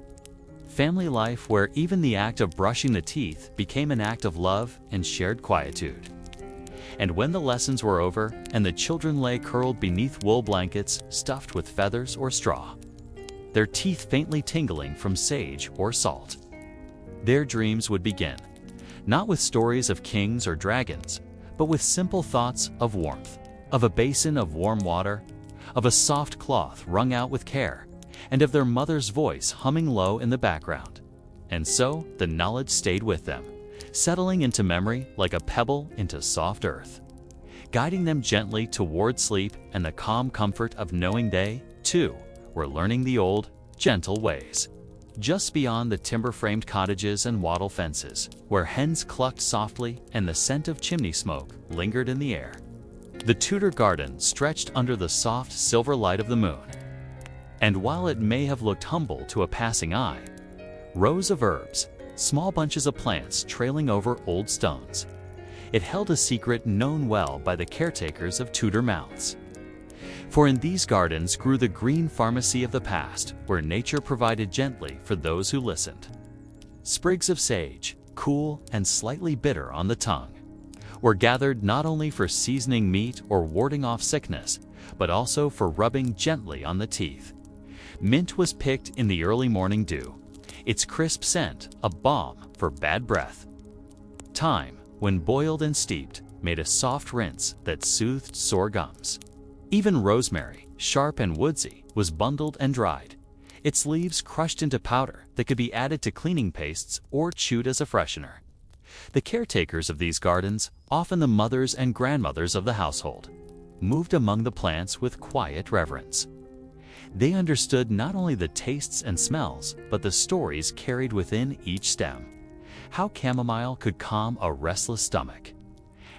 family life, where even the act of brushing the teeth became an act of love and shared quietude. And when the lessons were over and the children lay curled beneath wool blankets stuffed with feathers or straw, their teeth faintly tingling from sage or salt, their dreams would begin, not with stories of kings or dragons, but with simple thoughts of warmth, of a basin of warm water, of a soft cloth wrung out with care, and of their mother's voice humming low in the background. And so the knowledge stayed with them, settling into memory like a pebble into soft earth, guiding them gently toward sleep and the calm comfort of knowing they, too, were learning the old, gentle ways. Just beyond the timber-framed cottages and wattle fences, where hens clucked softly and the scent of chimney smoke lingered in the air, the Tudor garden stretched under the soft silver light of the moon. And while it may have looked humble to a passing eye, rows of herbs, small bunches of plants trailing over old stones, it held a secret known well by the caretakers of Tudor mouths. For in these gardens grew the green pharmacy of the past, where nature provided gently for those who listened. Sprigs of sage, cool and slightly bitter on the tongue, were gathered not only for seasoning meat or warding off sickness, but also for rubbing gently on the teeth. Mint was picked in the early morning dew, its crisp scent a balm for bad breath. Thyme, when boiled and steeped, made a soft rinse that soothed sore gums. Even rosemary, sharp and woodsy, was bundled and dried, its leaves crushed into powder that could be added to cleaning pastes or chewed as a freshener. The caretakers of these gardens, often the mothers and grandmothers of the household, moved among the plants with quiet reverence. They understood not only the tastes and smells, but the stories carried within each stem. How chamomile could calm a restless stomach,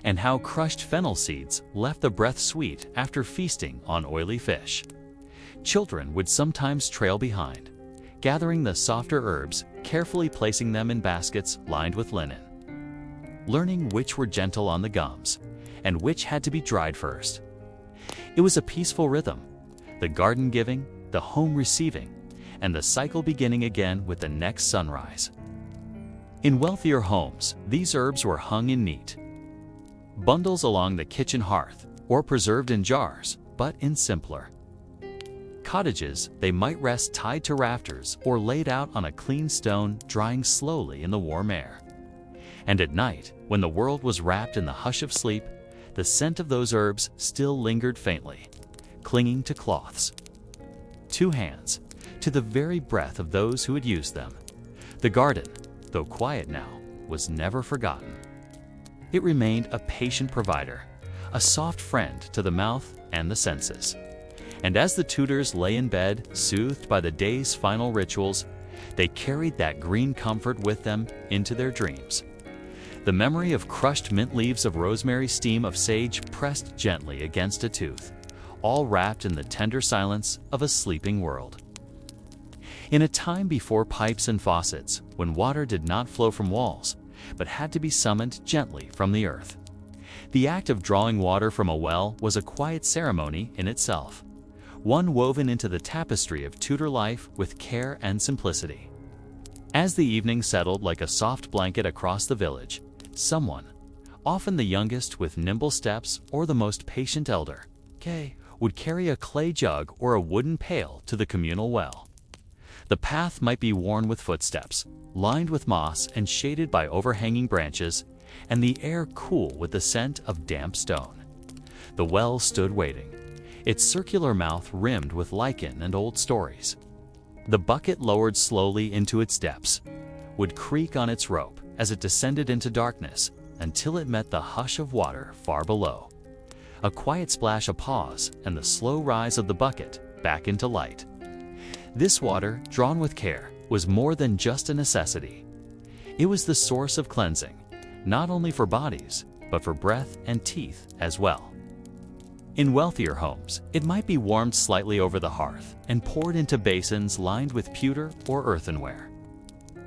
and how crushed fennel seeds left the breath sweet after feasting on oily fish. Children would sometimes trail behind, gathering the softer herbs, carefully placing them in baskets lined with linen, learning which were gentle on the gums and which had to be dried first. It was a peaceful rhythm, the garden giving, the home receiving, and the cycle beginning again with the next sunrise. In wealthier homes, these herbs were hung in neat bundles along the kitchen hearth, or preserved in jars, but in simpler cottages, they might rest tied to rafters or laid out on a clean stone, drying slowly in the warm air. And at night, when the world was wrapped in the hush of sleep, the scent of those herbs still lingered faintly, clinging to cloths, to hands, to the very breath of those who had used them. The garden, though quiet now, was never forgotten. It remained a patient provider, a soft friend to the mouth and the senses. And as the Tudors lay in bed, soothed by the day's final rituals, they carried that green comfort with them into their dreams. The memory of crushed mint leaves of rosemary, steam of sage pressed gently against a tooth, all wrapped in the tender silence of a sleeping world. In a time before pipes and faucets, when water did not flow from walls, but had to be summoned gently from the earth, the act of drawing water from a well was a quiet ceremony in itself, one woven into the tapestry of Tudor life with care and simplicity. As the evening settled like a soft blanket across the village, someone, often the youngest with nimble steps or the most patient elder, would carry a clay jug or a wooden pail to the communal well. The path might be worn with footsteps, lined with moss and shaded by overhanging branches, and the air cool with the scent of damp stone. The well stood waiting, its circular mouth rimmed with lichen and old stories. The bucket lowered slowly into its depths, would creak on its rope as it descended into darkness until it met the hush of water far below. A quiet splash, a pause, and the slow rise of the bucket back into light. This water, drawn with care, was more than just a necessity. It was the source of cleansing, not only for bodies, but for breath and teeth as well. In wealthier homes, it might be warmed slightly over the hearth and poured into basins lined with pewter or earthenware.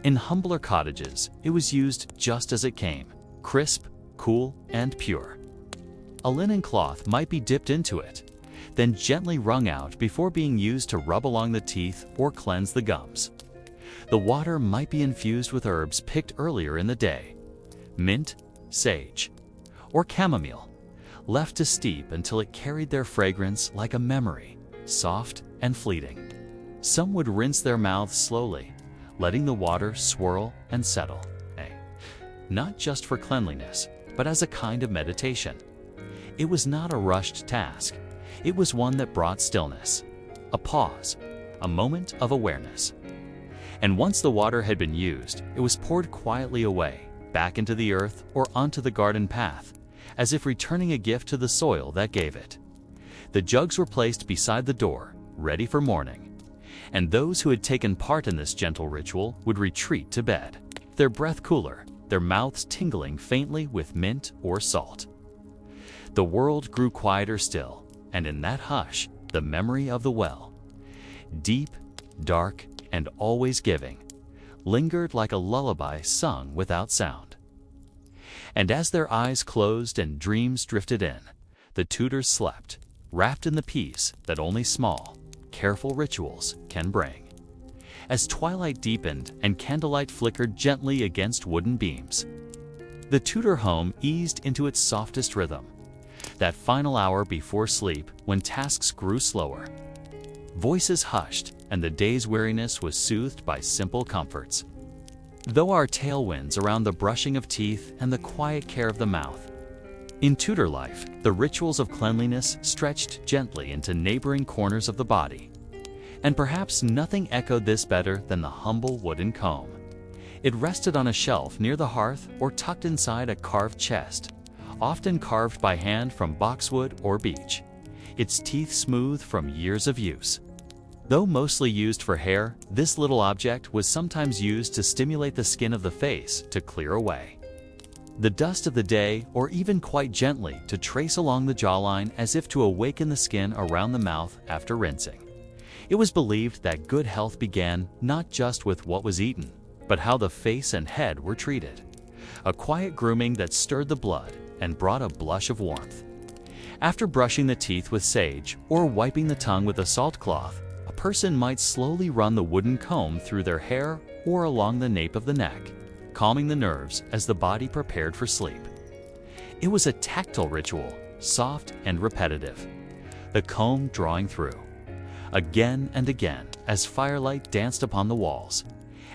In humbler cottages, it was used just as it came, crisp, cool, and pure. A linen cloth might be dipped into it, then gently wrung out before being used to rub along the teeth or cleanse the gums. The water might be infused with herbs picked earlier in the day, mint, sage, or chamomile, left to steep until it carried their fragrance like a memory, soft and fleeting. Some would rinse their mouths slowly, letting the water swirl and settle, not just for cleanliness, but as a kind of meditation. It was not a rushed task. It was one that brought stillness, a pause, a moment of awareness. And once the water had been used, it was poured quietly away, back into the earth or onto the garden path, as if returning a gift to the soil that gave it. The jugs were placed beside the door, ready for morning, and those who had taken part in this gentle ritual would retreat to bed, their breath cooler, their mouths tingling faintly with mint or salt. The world grew quieter still, and in that hush, the memory of the well, deep, dark, and always giving, lingered like a lullaby sung without sound. And as their eyes closed and dreams drifted in, the Tudors slept, wrapped in the peace that only small, careful rituals can bring. As twilight deepened and candlelight flickered gently against wooden beams, the Tudor home eased into its softest rhythm, that final hour before sleep when tasks grew slower. Voices hushed, and the day's weariness was soothed by simple comforts. Though our tailwinds around the brushing of teeth and the quiet care of the mouth, in Tudor life, the rituals of cleanliness stretched gently into neighboring corners of the body. And perhaps nothing echoed this better than the humble wooden comb. It rested on a shelf near the hearth or tucked inside a carved chest, often carved by hand from boxwood or beech, its teeth smooth from years of use. Though mostly used for hair, this little object was sometimes used to stimulate the skin of the face to clear away the dust of the day, or even quite gently to trace along the jawline as if to awaken the skin around the mouth after rinsing. It was believed that good health began not just with what was eaten, but how the face and head were treated. A quiet grooming that stirred the blood and brought a blush of warmth. After brushing the teeth with sage or wiping the tongue with a salt cloth, a person might slowly run the wooden comb through their hair or along the nape of the neck, calming the nerves as the body prepared for sleep. It was a tactile ritual, soft and repetitive, the comb drawing through, again and again as firelight danced upon the walls.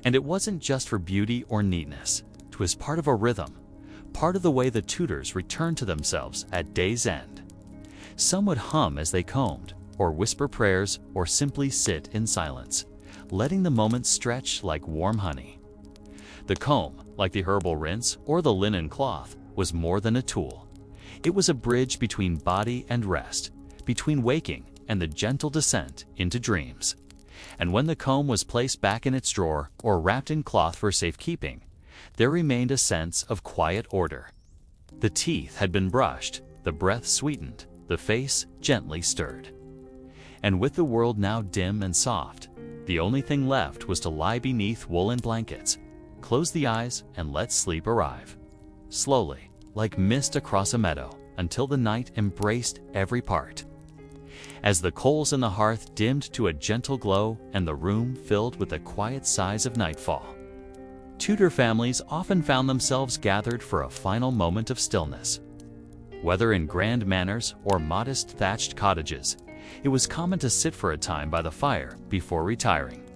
And it wasn't just for beauty or neatness. It was part of a rhythm, part of the way the Tudors returned to themselves at day's end. Some would hum as they combed, or whisper prayers, or simply sit in silence, letting the moments stretch like warm honey. The comb, like the herbal rinse or the linen cloth, was more than a tool. It was a bridge between body and rest, between waking and the gentle descent into dreams. And when the comb was placed back in its drawer or wrapped in cloth for safekeeping, there remained a sense of quiet order. The teeth had been brushed, the breath sweetened, the face gently stirred. And with the world now dim and soft, the only thing left was to lie beneath woolen blankets, close the eyes, and let sleep arrive. Slowly, like mist across a meadow, until the night embraced every part. As the coals in the hearth dimmed to a gentle glow and the room filled with the quiet sighs of nightfall, Tudor families often found themselves gathered for a final moment of stillness. Whether in grand manors or modest thatched cottages, it was common to sit for a time by the fire before retiring.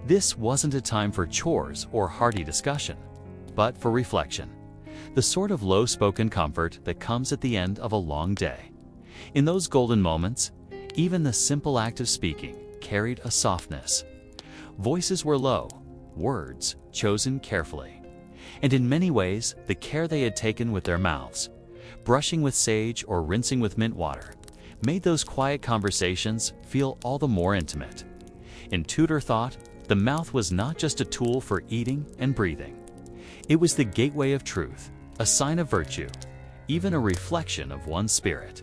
This wasn't a time for chores or hearty discussion, but for reflection, the sort of low-spoken comfort that comes at the end of a long day. In those golden moments, even the simple act of speaking carried a softness. Voices were low, words chosen carefully, and in many ways, the care they had taken with their mouths, brushing with sage or rinsing with mint water, made those quiet conversations feel all the more intimate. In Tudor thought, the mouth was not just a tool for eating and breathing. It was the gateway of truth, a sign of virtue, even a reflection of one's spirit.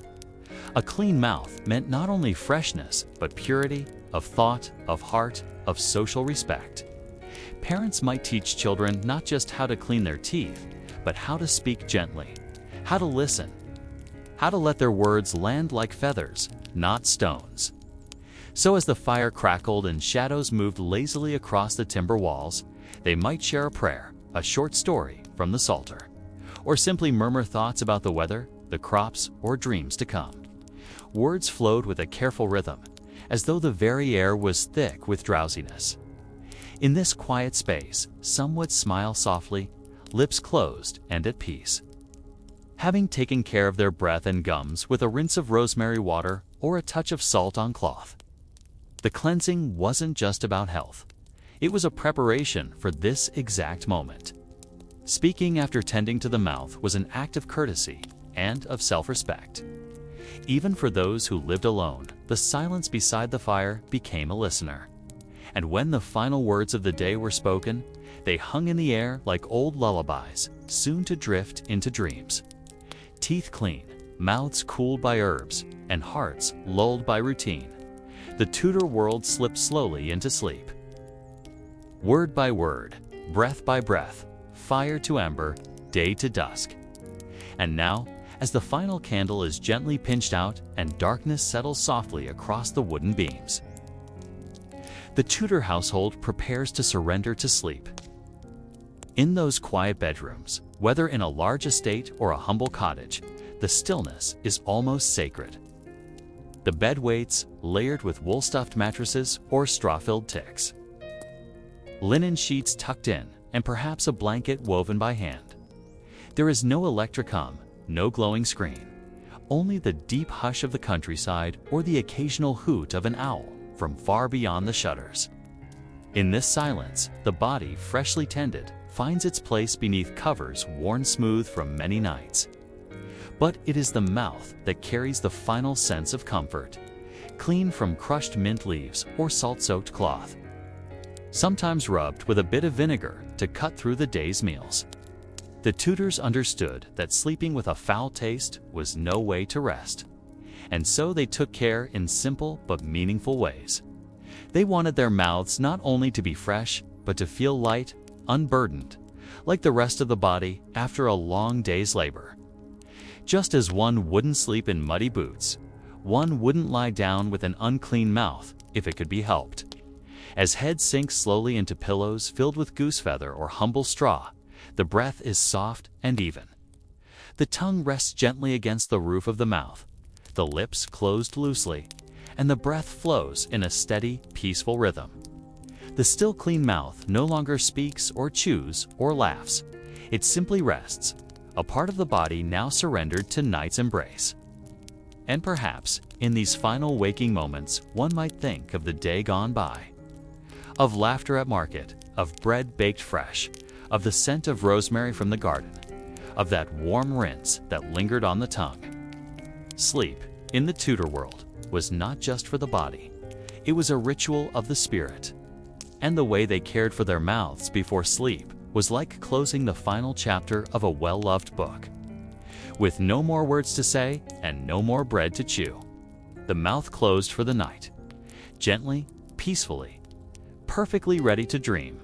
A clean mouth meant not only freshness, but purity of thought, of heart, of social respect. Parents might teach children not just how to clean their teeth, but how to speak gently, how to listen, how to let their words land like feathers, not stones. So as the fire crackled and shadows moved lazily across the timber walls, they might share a prayer, a short story from the Psalter, or simply murmur thoughts about the weather, the crops, or dreams to come. Words flowed with a careful rhythm, as though the very air was thick with drowsiness. In this quiet space, some would smile softly, lips closed and at peace. Having taken care of their breath and gums with a rinse of rosemary water or a touch of salt on cloth, the cleansing wasn't just about health. It was a preparation for this exact moment. Speaking after tending to the mouth was an act of courtesy and of self-respect. Even for those who lived alone, the silence beside the fire became a listener. And when the final words of the day were spoken, they hung in the air like old lullabies, soon to drift into dreams. Teeth clean, mouths cooled by herbs, and hearts lulled by routine, the Tudor world slipped slowly into sleep. Word by word, breath by breath, fire to ember, day to dusk. And now, as the final candle is gently pinched out and darkness settles softly across the wooden beams, the Tudor household prepares to surrender to sleep. In those quiet bedrooms, whether in a large estate or a humble cottage, the stillness is almost sacred. The bed weights, layered with wool-stuffed mattresses or straw-filled ticks. Linen sheets tucked in, and perhaps a blanket woven by hand. There is no electric hum, no glowing screen, only the deep hush of the countryside or the occasional hoot of an owl from far beyond the shutters. In this silence, the body, freshly tended, finds its place beneath covers worn smooth from many nights. But it is the mouth that carries the final sense of comfort, clean from crushed mint leaves or salt-soaked cloth, sometimes rubbed with a bit of vinegar to cut through the day's meals. The Tudors understood that sleeping with a foul taste was no way to rest, and so they took care in simple but meaningful ways. They wanted their mouths not only to be fresh, but to feel light, unburdened, like the rest of the body after a long day's labor. Just as one wouldn't sleep in muddy boots, one wouldn't lie down with an unclean mouth if it could be helped. As head sinks slowly into pillows filled with goose feather or humble straw, the breath is soft and even. The tongue rests gently against the roof of the mouth, the lips closed loosely, and the breath flows in a steady, peaceful rhythm. The still clean mouth no longer speaks or chews or laughs. It simply rests, a part of the body now surrendered to night's embrace. And perhaps, in these final waking moments, one might think of the day gone by. Of laughter at market, of bread baked fresh, of the scent of rosemary from the garden, of that warm rinse that lingered on the tongue. Sleep, in the Tudor world, was not just for the body. It was a ritual of the spirit. And the way they cared for their mouths before sleep was like closing the final chapter of a well-loved book. With no more words to say and no more bread to chew, the mouth closed for the night, gently, peacefully, perfectly ready to dream.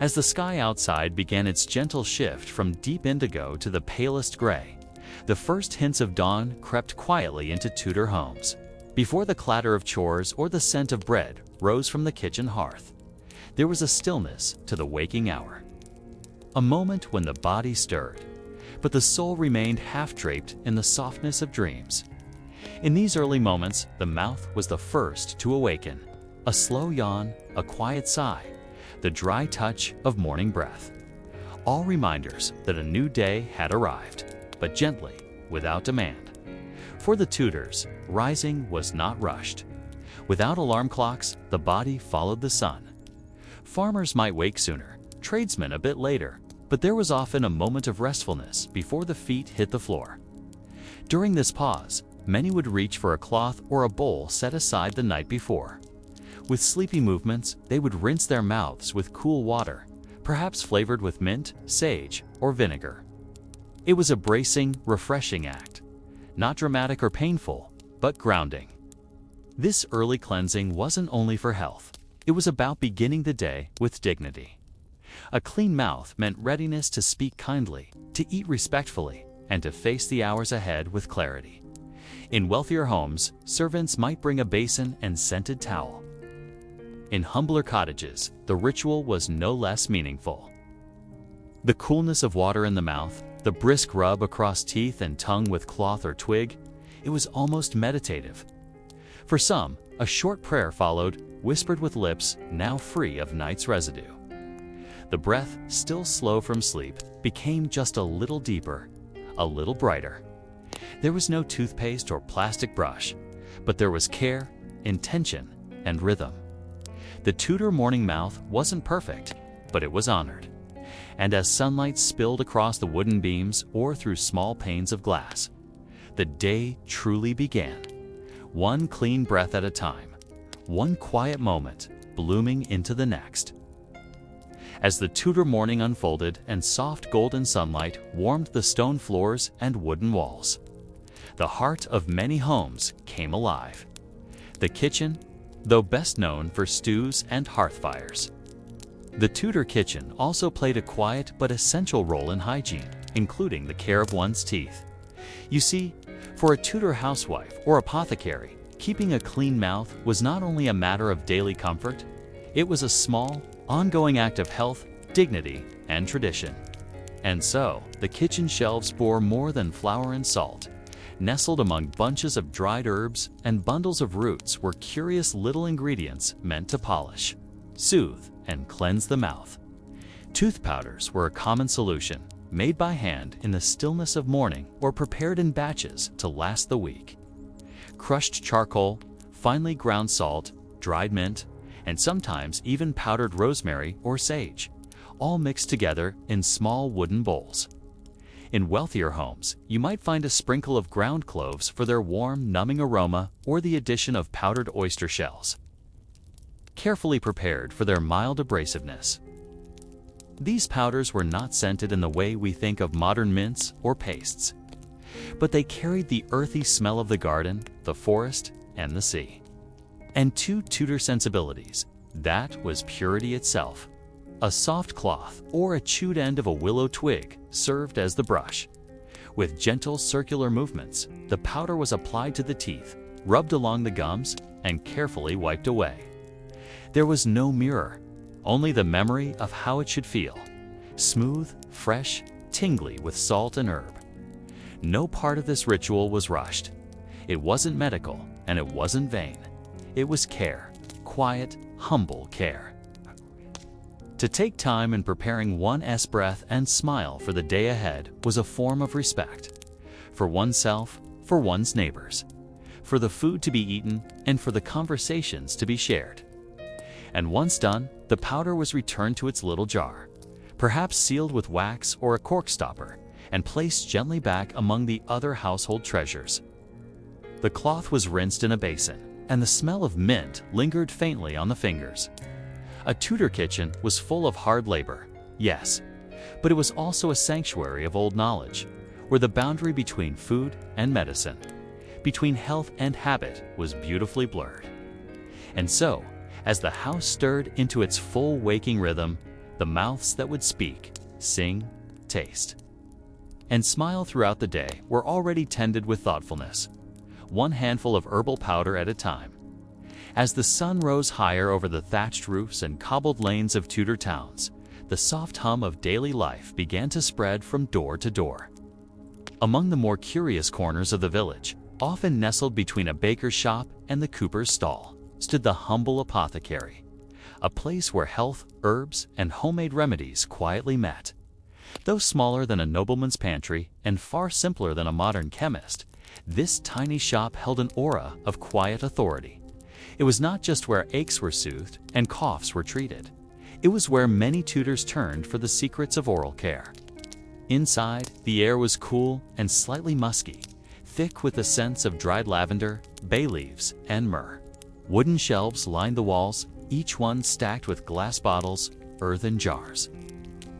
As the sky outside began its gentle shift from deep indigo to the palest gray, the first hints of dawn crept quietly into Tudor homes, before the clatter of chores or the scent of bread rose from the kitchen hearth. There was a stillness to the waking hour, a moment when the body stirred, but the soul remained half-draped in the softness of dreams. In these early moments, the mouth was the first to awaken. A slow yawn, a quiet sigh, the dry touch of morning breath. All reminders that a new day had arrived, but gently, without demand. For the Tudors, rising was not rushed. Without alarm clocks, the body followed the sun. Farmers might wake sooner, tradesmen a bit later, but there was often a moment of restfulness before the feet hit the floor. During this pause, many would reach for a cloth or a bowl set aside the night before. With sleepy movements, they would rinse their mouths with cool water, perhaps flavored with mint, sage, or vinegar. It was a bracing, refreshing act, not dramatic or painful, but grounding. This early cleansing wasn't only for health. It was about beginning the day with dignity. A clean mouth meant readiness to speak kindly, to eat respectfully, and to face the hours ahead with clarity. In wealthier homes, servants might bring a basin and scented towel. In humbler cottages, the ritual was no less meaningful. The coolness of water in the mouth, the brisk rub across teeth and tongue with cloth or twig, it was almost meditative. For some, a short prayer followed, whispered with lips now free of night's residue. The breath, still slow from sleep, became just a little deeper, a little brighter. There was no toothpaste or plastic brush, but there was care, intention, and rhythm. The Tudor morning mouth wasn't perfect, but it was honored. and as sunlight spilled across the wooden beams or through small panes of glass, the day truly began. One clean breath at a time, one quiet moment blooming into the next. As the Tudor morning unfolded and soft golden sunlight warmed the stone floors and wooden walls, the heart of many homes came alive. The kitchen, though best known for stews and hearth fires. The Tudor kitchen also played a quiet but essential role in hygiene, including the care of one's teeth. You see, for a Tudor housewife or apothecary, keeping a clean mouth was not only a matter of daily comfort, it was a small, ongoing act of health, dignity, and tradition. And so, the kitchen shelves bore more than flour and salt. Nestled among bunches of dried herbs and bundles of roots were curious little ingredients meant to polish, soothe, and cleanse the mouth. Tooth powders were a common solution, made by hand in the stillness of morning or prepared in batches to last the week. Crushed charcoal, finely ground salt, dried mint, and sometimes even powdered rosemary or sage, all mixed together in small wooden bowls. In wealthier homes, you might find a sprinkle of ground cloves for their warm, numbing aroma or the addition of powdered oyster shells, carefully prepared for their mild abrasiveness. These powders were not scented in the way we think of modern mints or pastes, but they carried the earthy smell of the garden, the forest, and the sea. And two Tudor sensibilities, that was purity itself. A soft cloth or a chewed end of a willow twig served as the brush. With gentle circular movements, the powder was applied to the teeth, rubbed along the gums, and carefully wiped away. There was no mirror, only the memory of how it should feel. Smooth, fresh, tingly with salt and herb. No part of this ritual was rushed. It wasn't medical, and it wasn't vain. It was care, quiet, humble care. To take time in preparing one's breath and smile for the day ahead was a form of respect. For oneself, for one's neighbors, for the food to be eaten, and for the conversations to be shared. And once done, the powder was returned to its little jar, perhaps sealed with wax or a cork stopper, and placed gently back among the other household treasures. The cloth was rinsed in a basin, and the smell of mint lingered faintly on the fingers. A Tudor kitchen was full of hard labor, yes, but it was also a sanctuary of old knowledge, where the boundary between food and medicine, between health and habit, was beautifully blurred. And so, as the house stirred into its full waking rhythm, the mouths that would speak, sing, taste, and smile throughout the day were already tended with thoughtfulness, one handful of herbal powder at a time. As the sun rose higher over the thatched roofs and cobbled lanes of Tudor towns, the soft hum of daily life began to spread from door to door. Among the more curious corners of the village, often nestled between a baker's shop and the cooper's stall, stood the humble apothecary, a place where health, herbs, and homemade remedies quietly met. Though smaller than a nobleman's pantry and far simpler than a modern chemist, this tiny shop held an aura of quiet authority. It was not just where aches were soothed and coughs were treated. It was where many Tudors turned for the secrets of oral care. Inside, the air was cool and slightly musky, thick with the scents of dried lavender, bay leaves, and myrrh. Wooden shelves lined the walls, each one stacked with glass bottles, earthen jars,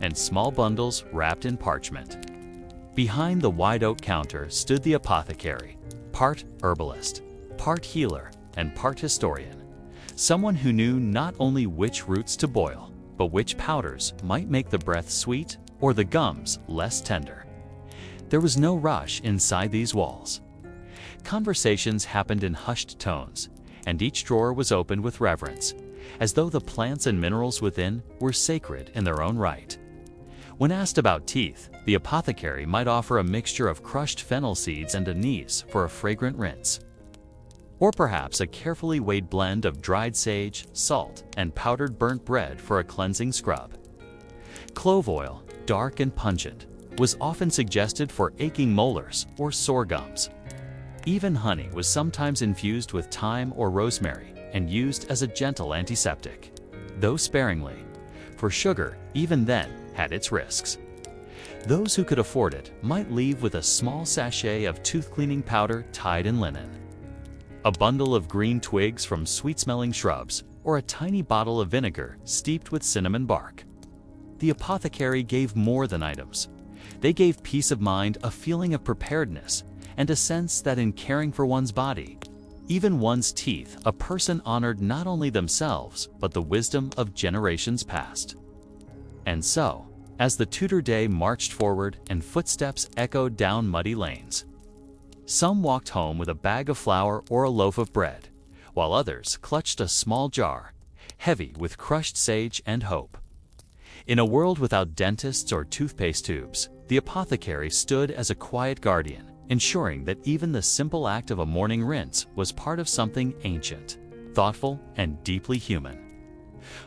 and small bundles wrapped in parchment. Behind the wide oak counter stood the apothecary, part herbalist, part healer, and part historian, someone who knew not only which roots to boil, but which powders might make the breath sweet or the gums less tender. There was no rush inside these walls. Conversations happened in hushed tones, and each drawer was opened with reverence, as though the plants and minerals within were sacred in their own right. When asked about teeth, the apothecary might offer a mixture of crushed fennel seeds and anise for a fragrant rinse, or perhaps a carefully weighed blend of dried sage, salt, and powdered burnt bread for a cleansing scrub. Clove oil, dark and pungent, was often suggested for aching molars or sore gums. Even honey was sometimes infused with thyme or rosemary and used as a gentle antiseptic, though sparingly, for sugar, even then, had its risks. Those who could afford it might leave with a small sachet of tooth-cleaning powder tied in linen, a bundle of green twigs from sweet-smelling shrubs, or a tiny bottle of vinegar steeped with cinnamon bark. The apothecary gave more than items. They gave peace of mind, a feeling of preparedness, and a sense that in caring for one's body, even one's teeth, a person honored not only themselves, but the wisdom of generations past. And so, as the Tudor day marched forward and footsteps echoed down muddy lanes, some walked home with a bag of flour or a loaf of bread, while others clutched a small jar, heavy with crushed sage and hope. In a world without dentists or toothpaste tubes, the apothecary stood as a quiet guardian, ensuring that even the simple act of a morning rinse was part of something ancient, thoughtful, and deeply human.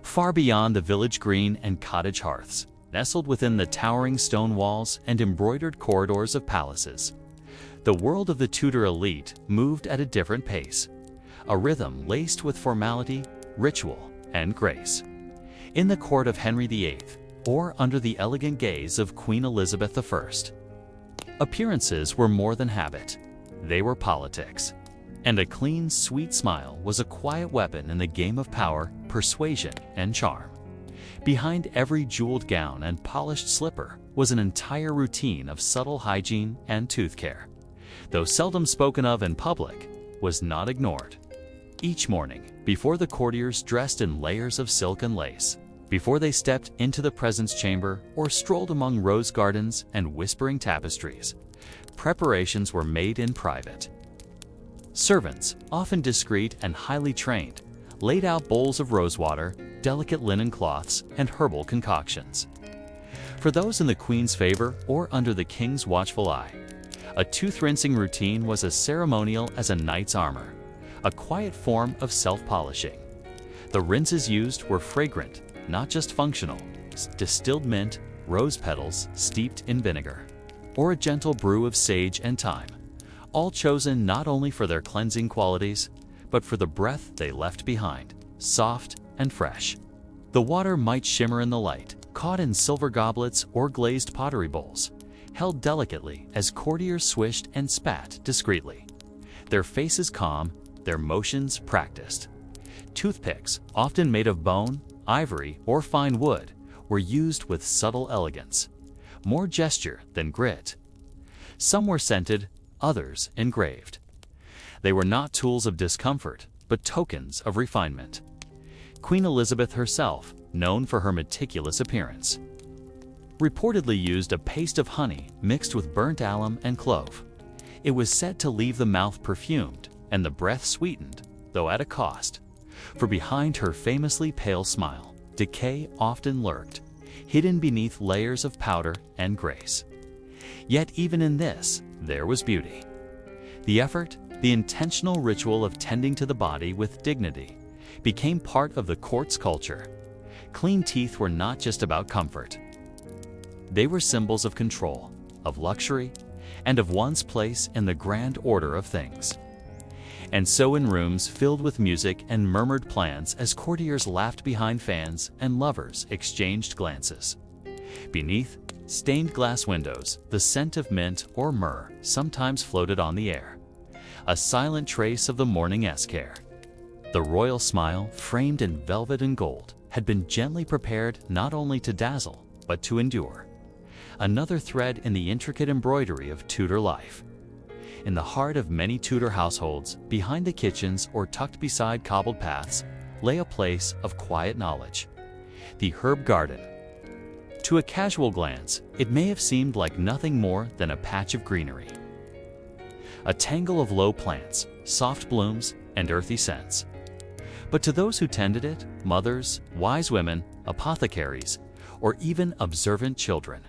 Far beyond the village green and cottage hearths, nestled within the towering stone walls and embroidered corridors of palaces, the world of the Tudor elite moved at a different pace, a rhythm laced with formality, ritual, and grace. In the court of Henry VIII, or under the elegant gaze of Queen Elizabeth I, appearances were more than habit. They were politics. And a clean, sweet smile was a quiet weapon in the game of power, persuasion, and charm. Behind every jeweled gown and polished slipper was an entire routine of subtle hygiene and tooth care. Though seldom spoken of in public, was not ignored. Each morning, before the courtiers dressed in layers of silk and lace, before they stepped into the presence chamber or strolled among rose gardens and whispering tapestries, preparations were made in private. Servants, often discreet and highly trained, laid out bowls of rosewater, delicate linen cloths, and herbal concoctions. For those in the Queen's favor or under the King's watchful eye, a tooth-rinsing routine was as ceremonial as a knight's armor, a quiet form of self-polishing. The rinses used were fragrant, not just functional: distilled mint, rose petals steeped in vinegar, or a gentle brew of sage and thyme, all chosen not only for their cleansing qualities, but for the breath they left behind, soft and fresh. The water might shimmer in the light, caught in silver goblets or glazed pottery bowls, held delicately as courtiers swished and spat discreetly, their faces calm, their motions practiced. Toothpicks, often made of bone, ivory, or fine wood, were used with subtle elegance, more gesture than grit. Some were scented, others engraved. They were not tools of discomfort, but tokens of refinement. Queen Elizabeth herself, known for her meticulous appearance, reportedly used a paste of honey mixed with burnt alum and clove. It was said to leave the mouth perfumed and the breath sweetened, though at a cost. For behind her famously pale smile, decay often lurked, hidden beneath layers of powder and grace. Yet even in this, there was beauty. The effort, the intentional ritual of tending to the body with dignity, became part of the court's culture. Clean teeth were not just about comfort. They were symbols of control, of luxury, and of one's place in the grand order of things. And so in rooms filled with music and murmured plans, as courtiers laughed behind fans and lovers exchanged glances, beneath stained glass windows, the scent of mint or myrrh sometimes floated on the air, a silent trace of the morning escare. The royal smile, framed in velvet and gold, had been gently prepared not only to dazzle, but to endure. Another thread in the intricate embroidery of Tudor life. In the heart of many Tudor households, behind the kitchens or tucked beside cobbled paths, lay a place of quiet knowledge: the herb garden. To a casual glance, it may have seemed like nothing more than a patch of greenery, a tangle of low plants, soft blooms, and earthy scents. But to those who tended it, mothers, wise women, apothecaries, or even observant children,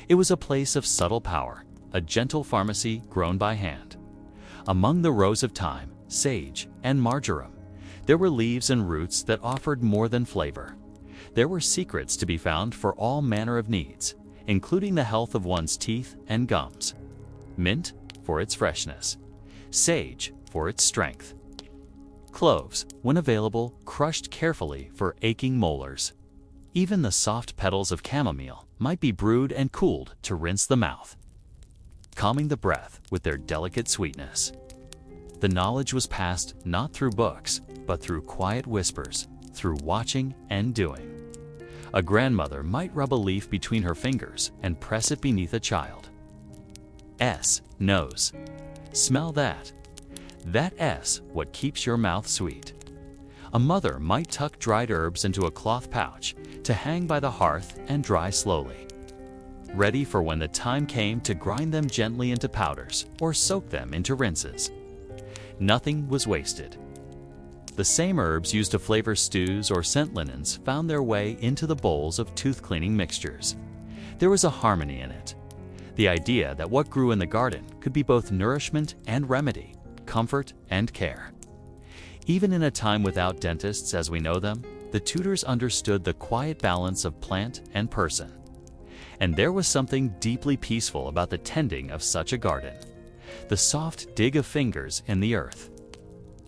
it was a place of subtle power, a gentle pharmacy grown by hand. Among the rows of thyme, sage, and marjoram, there were leaves and roots that offered more than flavor. There were secrets to be found for all manner of needs, including the health of one's teeth and gums. Mint for its freshness, sage for its strength, cloves, when available, crushed carefully for aching molars. Even the soft petals of chamomile, might be brewed and cooled to rinse the mouth, calming the breath with their delicate sweetness. The knowledge was passed not through books, but through quiet whispers, through watching and doing. A grandmother might rub a leaf between her fingers and press it beneath a child. S. Nose. Smell that. That S, what keeps your mouth sweet. A mother might tuck dried herbs into a cloth pouch to hang by the hearth and dry slowly, ready for when the time came to grind them gently into powders or soak them into rinses. Nothing was wasted. The same herbs used to flavor stews or scent linens found their way into the bowls of tooth-cleaning mixtures. There was a harmony in it. The idea that what grew in the garden could be both nourishment and remedy, comfort and care. Even in a time without dentists as we know them, the Tudors understood the quiet balance of plant and person. And there was something deeply peaceful about the tending of such a garden. The soft dig of fingers in the earth,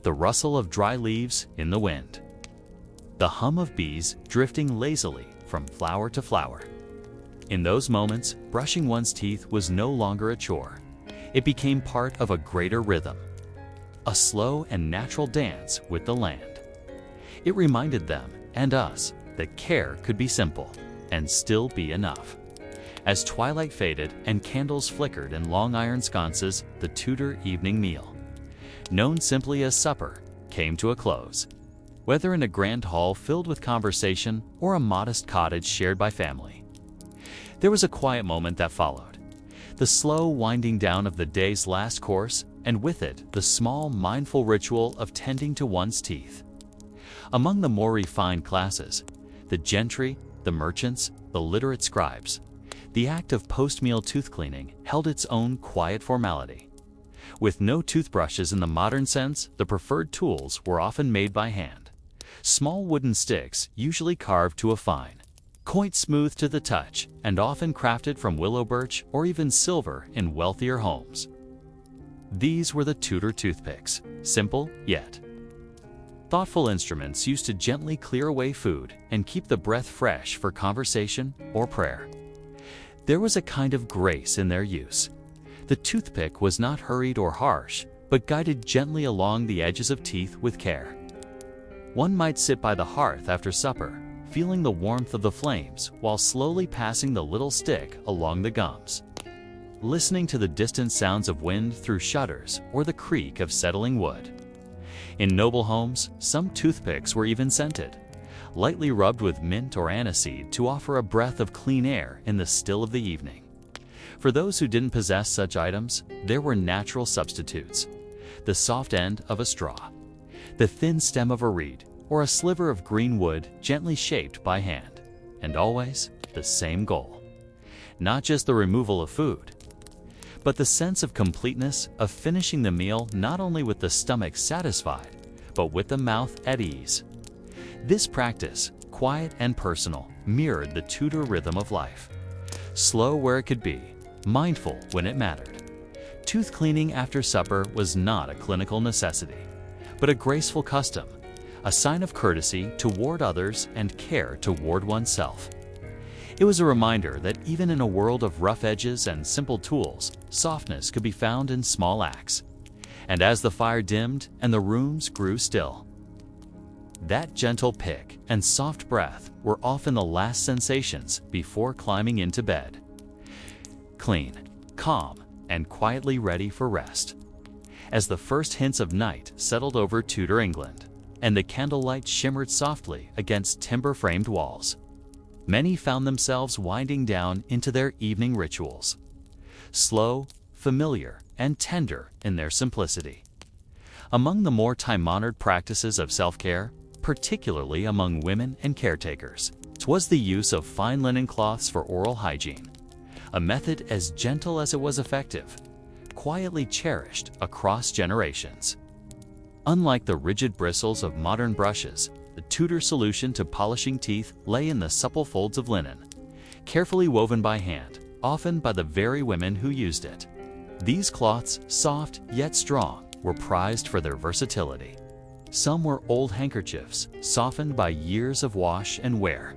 the rustle of dry leaves in the wind, the hum of bees drifting lazily from flower to flower. In those moments, brushing one's teeth was no longer a chore. It became part of a greater rhythm, a slow and natural dance with the land. It reminded them and us that care could be simple and still be enough. As twilight faded and candles flickered in long iron sconces, the Tudor evening meal, known simply as supper, came to a close. Whether in a grand hall filled with conversation or a modest cottage shared by family, there was a quiet moment that followed. The slow winding down of the day's last course, and with it, the small, mindful ritual of tending to one's teeth. Among the more refined classes, the gentry, the merchants, the literate scribes, the act of post-meal tooth cleaning held its own quiet formality. With no toothbrushes in the modern sense, the preferred tools were often made by hand. Small wooden sticks, usually carved to a fine, quite smooth to the touch, and often crafted from willow birch or even silver in wealthier homes. These were the Tudor toothpicks, simple yet thoughtful instruments used to gently clear away food and keep the breath fresh for conversation or prayer. There was a kind of grace in their use. The toothpick was not hurried or harsh, but guided gently along the edges of teeth with care. One might sit by the hearth after supper, feeling the warmth of the flames while slowly passing the little stick along the gums, listening to the distant sounds of wind through shutters or the creak of settling wood. In noble homes, some toothpicks were even scented, lightly rubbed with mint or aniseed to offer a breath of clean air in the still of the evening. For those who didn't possess such items, there were natural substitutes: the soft end of a straw, the thin stem of a reed, or a sliver of green wood gently shaped by hand, and always the same goal. Not just the removal of food, but the sense of completeness of finishing the meal not only with the stomach satisfied, but with the mouth at ease. This practice, quiet and personal, mirrored the Tudor rhythm of life. Slow where it could be, mindful when it mattered. Tooth cleaning after supper was not a clinical necessity, but a graceful custom, a sign of courtesy toward others and care toward oneself. It was a reminder that even in a world of rough edges and simple tools, softness could be found in small acts. And as the fire dimmed and the rooms grew still, that gentle pick and soft breath were often the last sensations before climbing into bed. Clean, calm, and quietly ready for rest. As the first hints of night settled over Tudor England, and the candlelight shimmered softly against timber-framed walls, many found themselves winding down into their evening rituals, slow, familiar, and tender in their simplicity. Among the more time-honored practices of self-care, particularly among women and caretakers, was the use of fine linen cloths for oral hygiene, a method as gentle as it was effective, quietly cherished across generations. Unlike the rigid bristles of modern brushes, the Tudor solution to polishing teeth lay in the supple folds of linen, carefully woven by hand, often by the very women who used it. These cloths, soft yet strong, were prized for their versatility. Some were old handkerchiefs, softened by years of wash and wear,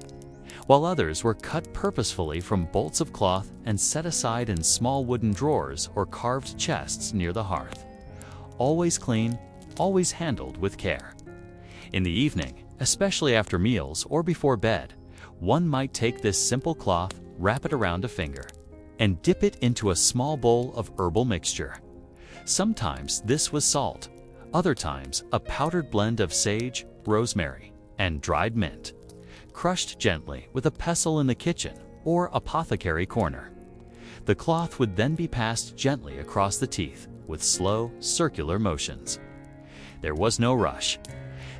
while others were cut purposefully from bolts of cloth and set aside in small wooden drawers or carved chests near the hearth. Always clean, always handled with care. In the evening, especially after meals or before bed, one might take this simple cloth, wrap it around a finger, and dip it into a small bowl of herbal mixture. Sometimes this was salt, other times a powdered blend of sage, rosemary, and dried mint, crushed gently with a pestle in the kitchen or apothecary corner. The cloth would then be passed gently across the teeth with slow, circular motions. There was no rush.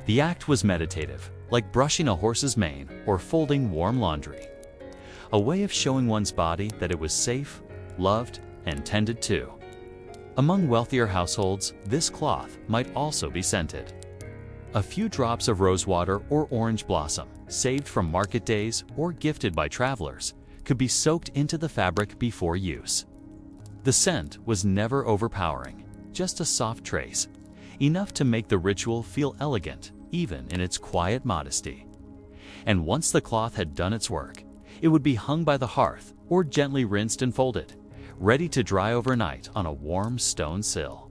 The act was meditative, like brushing a horse's mane or folding warm laundry. A way of showing one's body that it was safe, loved, and tended to. Among wealthier households, this cloth might also be scented. A few drops of rosewater or orange blossom, saved from market days or gifted by travelers, could be soaked into the fabric before use. The scent was never overpowering, just a soft trace, enough to make the ritual feel elegant, even in its quiet modesty. And once the cloth had done its work, it would be hung by the hearth or gently rinsed and folded, ready to dry overnight on a warm stone sill.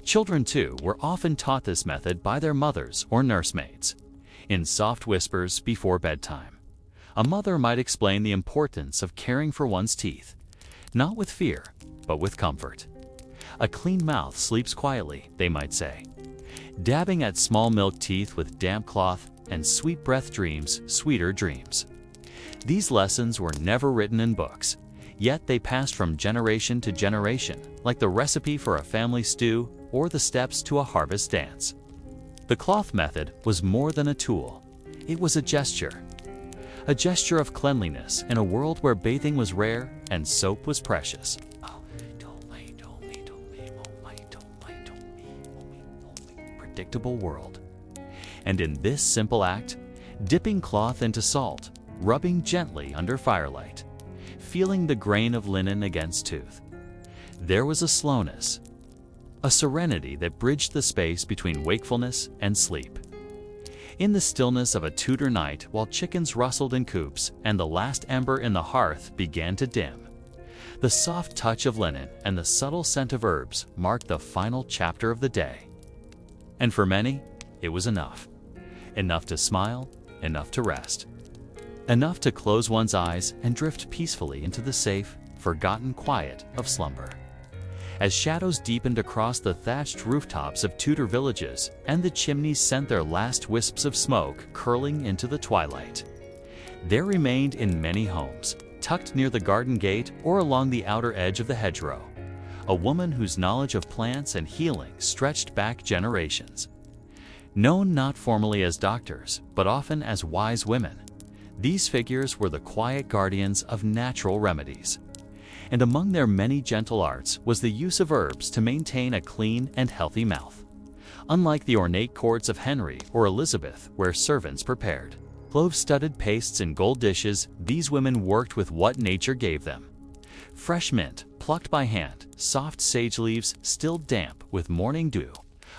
Children, too, were often taught this method by their mothers or nursemaids. In soft whispers before bedtime, a mother might explain the importance of caring for one's teeth, not with fear, but with comfort. A clean mouth sleeps quietly, they might say. Dabbing at small milk teeth with damp cloth, and sweet breath dreams sweeter dreams. These lessons were never written in books, yet they passed from generation to generation, like the recipe for a family stew or the steps to a harvest dance. The cloth method was more than a tool. It was a gesture of cleanliness in a world where bathing was rare and soap was precious. Predictable world. And in this simple act, dipping cloth into salt, rubbing gently under firelight, feeling the grain of linen against tooth, there was a slowness, a serenity that bridged the space between wakefulness and sleep. In the stillness of a Tudor night, while chickens rustled in coops and the last ember in the hearth began to dim, the soft touch of linen and the subtle scent of herbs marked the final chapter of the day. And for many, it was enough. Enough to smile, enough to rest. Enough to close one's eyes and drift peacefully into the safe, forgotten quiet of slumber. As shadows deepened across the thatched rooftops of Tudor villages and the chimneys sent their last wisps of smoke curling into the twilight, there remained in many homes, tucked near the garden gate or along the outer edge of the hedgerow, a woman whose knowledge of plants and healing stretched back generations. Known not formally as doctors, but often as wise women, these figures were the quiet guardians of natural remedies. And among their many gentle arts was the use of herbs to maintain a clean and healthy mouth. Unlike the ornate courts of Henry or Elizabeth, where servants prepared clove-studded pastes in gold dishes, these women worked with what nature gave them. Fresh mint, plucked by hand, soft sage leaves still damp with morning dew,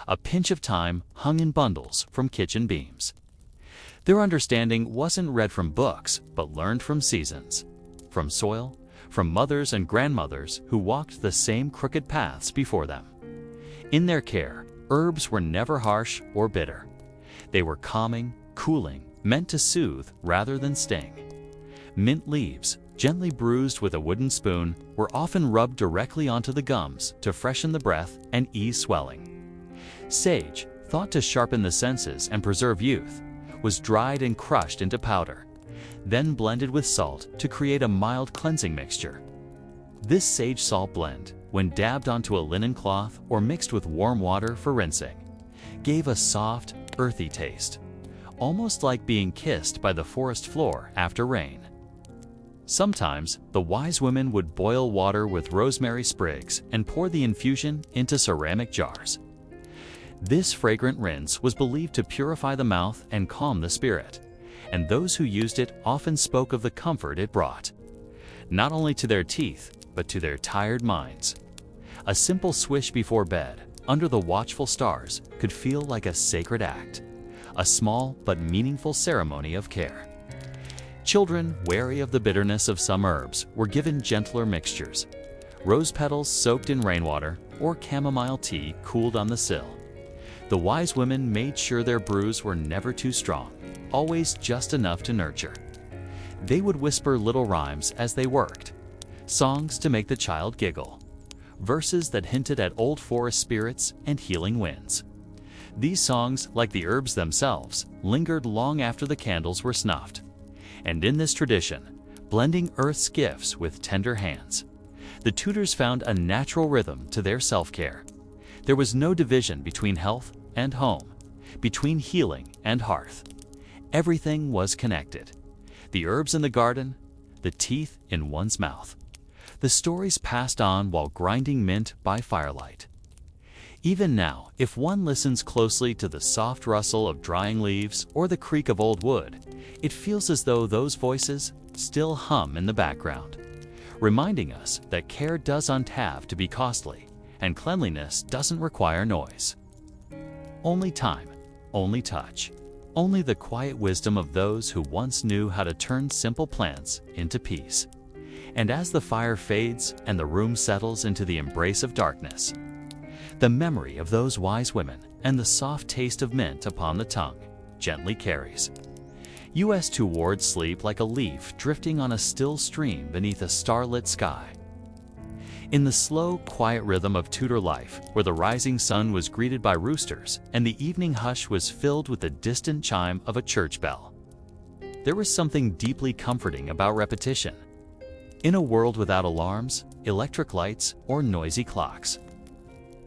a pinch of thyme hung in bundles from kitchen beams. Their understanding wasn't read from books, but learned from seasons, from soil, from mothers and grandmothers who walked the same crooked paths before them. In their care, herbs were never harsh or bitter. They were calming, cooling, meant to soothe rather than sting. Mint leaves, gently bruised with a wooden spoon, were often rubbed directly onto the gums to freshen the breath and ease swelling. Sage, thought to sharpen the senses and preserve youth, was dried and crushed into powder, then blended with salt to create a mild cleansing mixture. This sage-salt blend, when dabbed onto a linen cloth or mixed with warm water for rinsing, gave a soft, earthy taste, almost like being kissed by the forest floor after rain. Sometimes, the wise women would boil water with rosemary sprigs and pour the infusion into ceramic jars. This fragrant rinse was believed to purify the mouth and calm the spirit, and those who used it often spoke of the comfort it brought, not only to their teeth, but to their tired minds. A simple swish before bed, under the watchful stars, could feel like a sacred act, a small but meaningful ceremony of care. Children, wary of the bitterness of some herbs, were given gentler mixtures. Rose petals soaked in rainwater or chamomile tea cooled on the sill. The wise women made sure their brews were never too strong, always just enough to nurture. They would whisper little rhymes as they worked, songs to make the child giggle, verses that hinted at old forest spirits and healing winds. These songs, like the herbs themselves, lingered long after the candles were snuffed. And in this tradition, blending earth's gifts with tender hands, the Tudors found a natural rhythm to their self-care. There was no division between health and home, between healing and hearth. Everything was connected. The herbs in the garden, the teeth in one's mouth. The stories passed on while grinding mint by firelight. Even now, if one listens closely to the soft rustle of drying leaves or the creak of old wood, it feels as though those voices still hum in the background, reminding us that care doesn't have to be costly, and cleanliness doesn't require noise. Only time, only touch, only the quiet wisdom of those who once knew how to turn simple plants into peace. And as the fire fades and the room settles into the embrace of darkness, the memory of those wise women and the soft taste of mint upon the tongue gently carries. U.S. towards sleep like a leaf drifting on a still stream beneath a starlit sky. In the slow, quiet rhythm of Tudor life, where the rising sun was greeted by roosters and the evening hush was filled with the distant chime of a church bell, there was something deeply comforting about repetition. In a world without alarms, electric lights, or noisy clocks,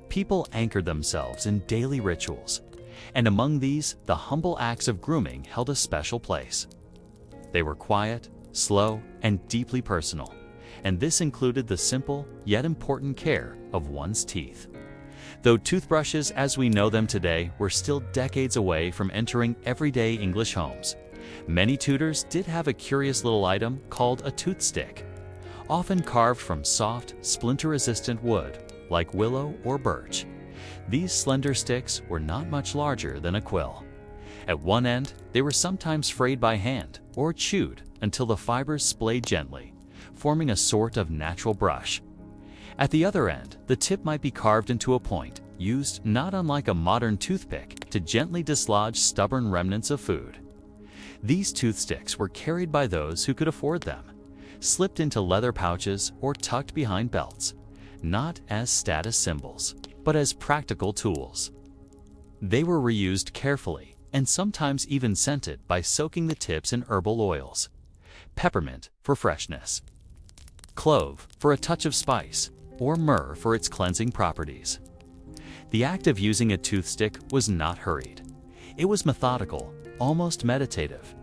people anchored themselves in daily rituals, and among these, the humble acts of grooming held a special place. They were quiet, slow, and deeply personal, and this included the simple yet important care of one's teeth. Though toothbrushes as we know them today were still decades away from entering everyday English homes, many Tudors did have a curious little item called a toothstick, often carved from soft, splinter-resistant wood like willow or birch. These slender sticks were not much larger than a quill. At one end, they were sometimes frayed by hand or chewed until the fibers splayed gently, forming a sort of natural brush. At the other end, the tip might be carved into a point, used not unlike a modern toothpick to gently dislodge stubborn remnants of food. These toothsticks were carried by those who could afford them, slipped into leather pouches or tucked behind belts, not as status symbols, but as practical tools. They were reused carefully and sometimes even scented by soaking the tips in herbal oils. Peppermint for freshness, clove for a touch of spice, or myrrh for its cleansing properties. The act of using a toothstick was not hurried. It was methodical, almost meditative.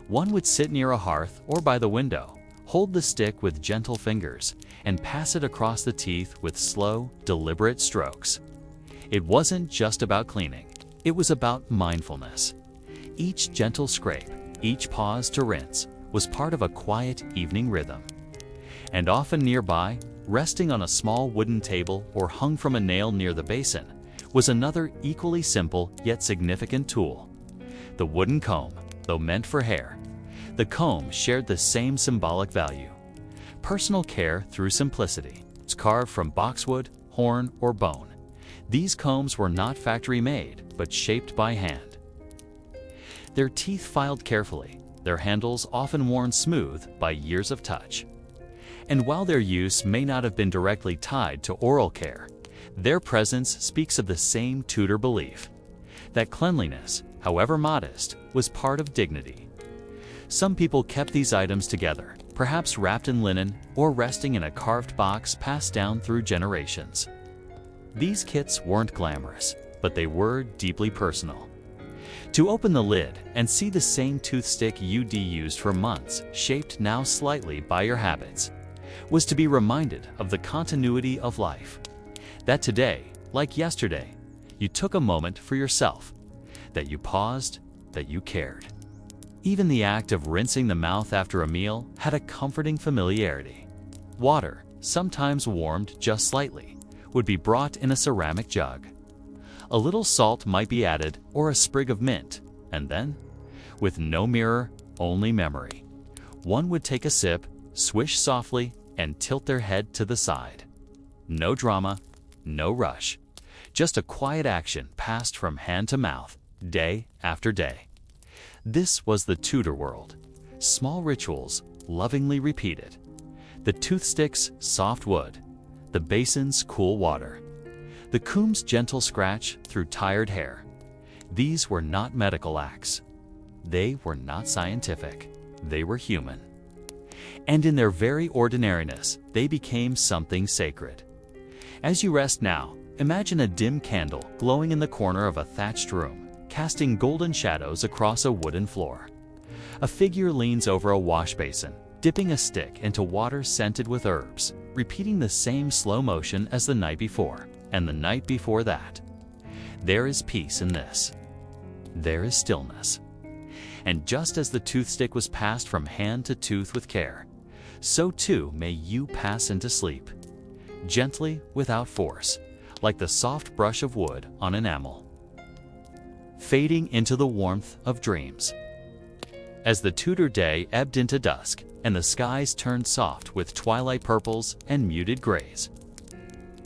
One would sit near a hearth or by the window, hold the stick with gentle fingers, and pass it across the teeth with slow, deliberate strokes. It wasn't just about cleaning. It was about mindfulness. Each gentle scrape, each pause to rinse, was part of a quiet evening rhythm. And often nearby, resting on a small wooden table or hung from a nail near the basin, was another equally simple yet significant tool. The wooden comb, though meant for hair, the comb shared the same symbolic value. Personal care through simplicity. It's carved from boxwood, horn, or bone. These combs were not factory-made, but shaped by hand. Their teeth filed carefully, their handles often worn smooth by years of touch. And while their use may not have been directly tied to oral care, their presence speaks of the same Tudor belief, that cleanliness, however modest, was part of dignity. Some people kept these items together, perhaps wrapped in linen or resting in a carved box passed down through generations. These kits weren't glamorous, but they were deeply personal. To open the lid and see the same toothstick you'd used for months, shaped now slightly by your habits, was to be reminded of the continuity of life. That today, like yesterday, you took a moment for yourself, that you paused, that you cared. Even the act of rinsing the mouth after a meal had a comforting familiarity. Water, sometimes warmed just slightly, would be brought in a ceramic jug. A little salt might be added or a sprig of mint, and then, with no mirror, only memory, One would take a sip, swish softly, and tilt their head to the side. No drama, no rush. Just a quiet action passed from hand to mouth, day after day. This was the Tudor world. Small rituals, lovingly repeated. The toothstick's soft wood, the basin's cool water, the comb's gentle scratch through tired hair. These were not medical acts. They were not scientific. They were human. And in their very ordinariness, they became something sacred. As you rest now, imagine a dim candle glowing in the corner of a thatched room, casting golden shadows across a wooden floor. A figure leans over a wash basin, dipping a stick into water scented with herbs, repeating the same slow motion as the night before, and the night before that. There is peace in this. There is stillness. And just as the toothstick was passed from hand to tooth with care, so too may you pass into sleep, gently without force, like the soft brush of wood on enamel, fading into the warmth of dreams. As the Tudor day ebbed into dusk and the skies turned soft with twilight purples and muted grays,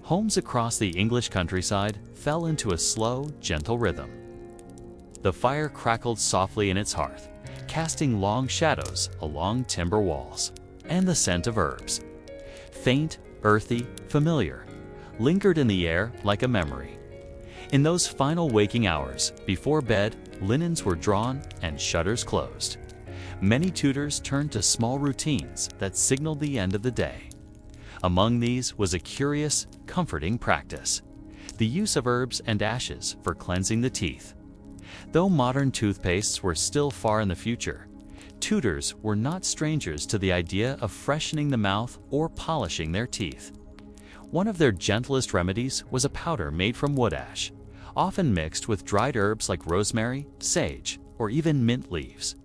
homes across the English countryside fell into a slow, gentle rhythm. The fire crackled softly in its hearth, casting long shadows along timber walls, and the scent of herbs, faint, earthy, familiar, lingered in the air like a memory. In those final waking hours, before bed, linens were drawn and shutters closed. Many Tudors turned to small routines that signaled the end of the day. Among these was a curious, comforting practice: the use of herbs and ashes for cleansing the teeth. Though modern toothpastes were still far in the future, Tudors were not strangers to the idea of freshening the mouth or polishing their teeth. One of their gentlest remedies was a powder made from wood ash, often mixed with dried herbs like rosemary, sage, or even mint leaves.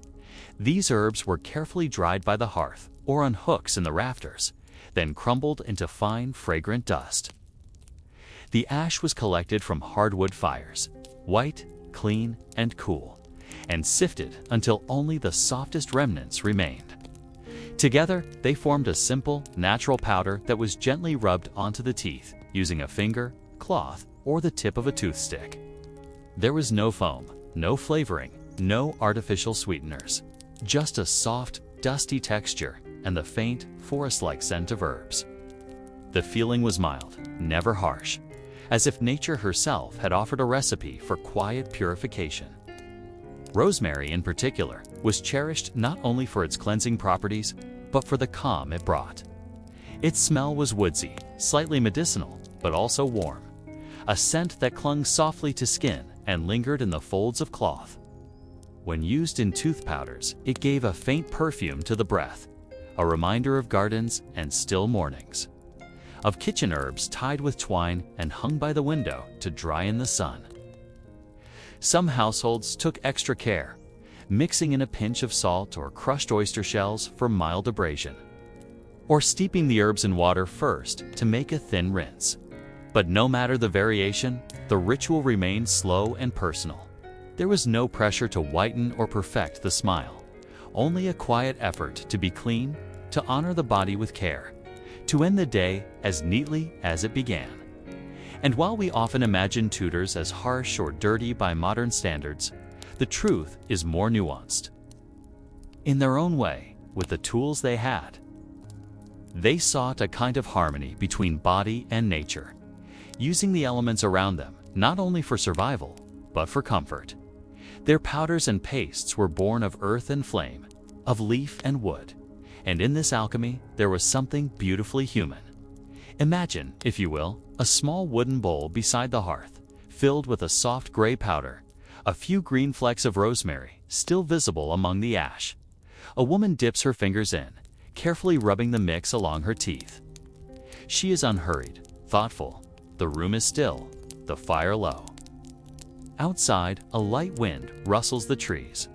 These herbs were carefully dried by the hearth or on hooks in the rafters, then crumbled into fine, fragrant dust. The ash was collected from hardwood fires, white, clean, and cool, and sifted until only the softest remnants remained. Together, they formed a simple, natural powder that was gently rubbed onto the teeth using a finger, cloth, or the tip of a toothstick. There was no foam, no flavoring, no artificial sweeteners, just a soft, dusty texture and the faint, forest-like scent of herbs. The feeling was mild, never harsh, as if nature herself had offered a recipe for quiet purification. Rosemary, in particular, was cherished not only for its cleansing properties, but for the calm it brought. Its smell was woodsy, slightly medicinal, but also warm, a scent that clung softly to skin and lingered in the folds of cloth. When used in tooth powders, it gave a faint perfume to the breath, a reminder of gardens and still mornings, of kitchen herbs tied with twine and hung by the window to dry in the sun. Some households took extra care, mixing in a pinch of salt or crushed oyster shells for mild abrasion, or steeping the herbs in water first to make a thin rinse. But no matter the variation, the ritual remained slow and personal. There was no pressure to whiten or perfect the smile, only a quiet effort to be clean, to honor the body with care, to end the day as neatly as it began. And while we often imagine Tudors as harsh or dirty by modern standards, the truth is more nuanced. In their own way, with the tools they had, they sought a kind of harmony between body and nature, using the elements around them not only for survival, but for comfort. Their powders and pastes were born of earth and flame, of leaf and wood, and in this alchemy there was something beautifully human. Imagine, if you will, a small wooden bowl beside the hearth, filled with a soft gray powder, a few green flecks of rosemary still visible among the ash. A woman dips her fingers in, carefully rubbing the mix along her teeth. She is unhurried, thoughtful. The room is still, the fire low. Outside, a light wind rustles the trees.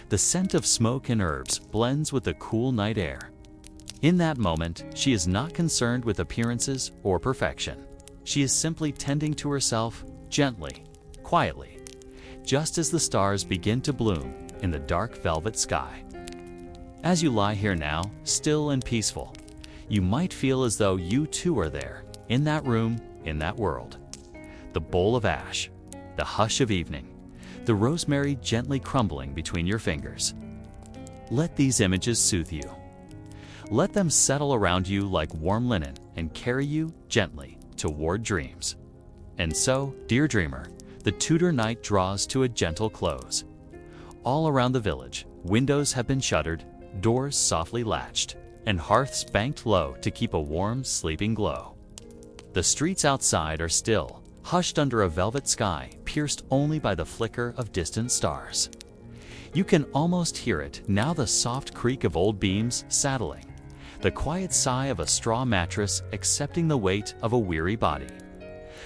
The scent of smoke and herbs blends with the cool night air. In that moment, she is not concerned with appearances or perfection. She is simply tending to herself, gently, quietly, just as the stars begin to bloom in the dark velvet sky. As you lie here now, still and peaceful, you might feel as though you too are there, in that room, in that world. The bowl of ash, the hush of evening, the rosemary gently crumbling between your fingers. Let these images soothe you. Let them settle around you like warm linen and carry you gently toward dreams. And so, dear dreamer, the Tudor night draws to a gentle close. All around the village, windows have been shuttered, doors softly latched, and hearths banked low to keep a warm, sleeping glow. The streets outside are still, hushed under a velvet sky pierced only by the flicker of distant stars. You can almost hear it now, the soft creak of old beams saddling, the quiet sigh of a straw mattress accepting the weight of a weary body,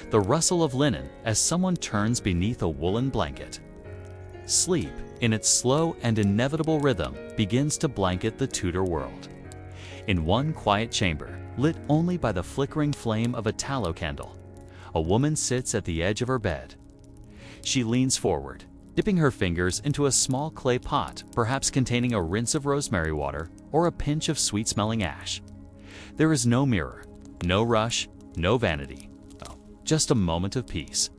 the rustle of linen as someone turns beneath a woolen blanket. Sleep, in its slow and inevitable rhythm, begins to blanket the Tudor world. In one quiet chamber, lit only by the flickering flame of a tallow candle, a woman sits at the edge of her bed. She leans forward, dipping her fingers into a small clay pot, perhaps containing a rinse of rosemary water or a pinch of sweet-smelling ash. There is no mirror, no rush, no vanity. Oh, just a moment of peace,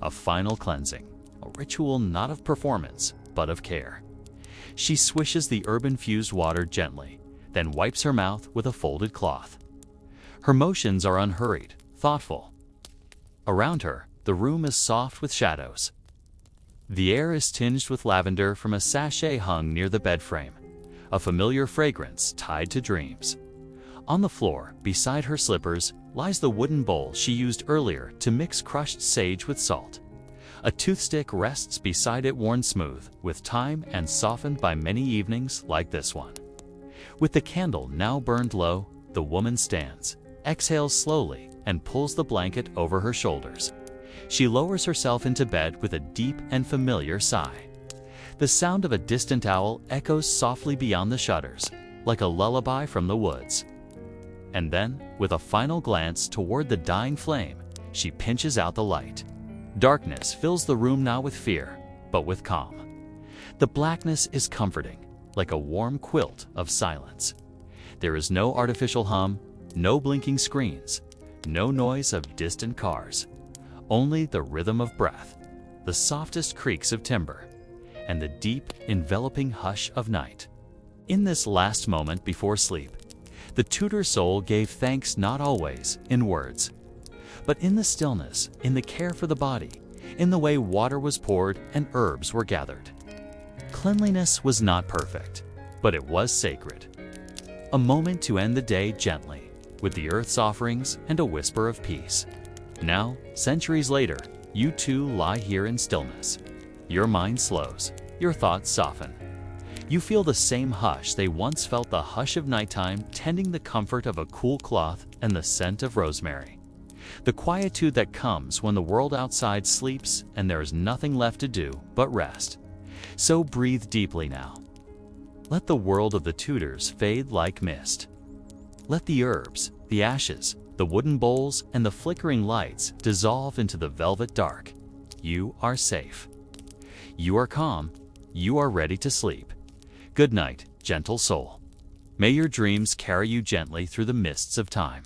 a final cleansing, a ritual not of performance, but of care. She swishes the herb-infused water gently, then wipes her mouth with a folded cloth. Her motions are unhurried, thoughtful. Around her, the room is soft with shadows. The air is tinged with lavender from a sachet hung near the bed frame, a familiar fragrance tied to dreams. On the floor, beside her slippers, lies the wooden bowl she used earlier to mix crushed sage with salt. A toothstick rests beside it, worn smooth with time and softened by many evenings like this one. With the candle now burned low, the woman stands, exhales slowly, and pulls the blanket over her shoulders. She lowers herself into bed with a deep and familiar sigh. The sound of a distant owl echoes softly beyond the shutters, like a lullaby from the woods. And then, with a final glance toward the dying flame, she pinches out the light. Darkness fills the room now with fear, but with calm. The blackness is comforting, like a warm quilt of silence. There is no artificial hum, no blinking screens, no noise of distant cars. Only the rhythm of breath, the softest creaks of timber, and the deep, enveloping hush of night. In this last moment before sleep, the Tudor soul gave thanks not always in words, but in the stillness, in the care for the body, in the way water was poured and herbs were gathered. Cleanliness was not perfect, but it was sacred. A moment to end the day gently, with the earth's offerings and a whisper of peace. Now, centuries later, you too lie here in stillness. Your mind slows, your thoughts soften. You feel the same hush they once felt, the hush of nighttime, tending the comfort of a cool cloth and the scent of rosemary. The quietude that comes when the world outside sleeps and there is nothing left to do but rest. So breathe deeply now. Let the world of the Tudors fade like mist. Let the herbs, the ashes, the wooden bowls, and the flickering lights dissolve into the velvet dark. You are safe. You are calm. You are ready to sleep. Good night, gentle soul. May your dreams carry you gently through the mists of time.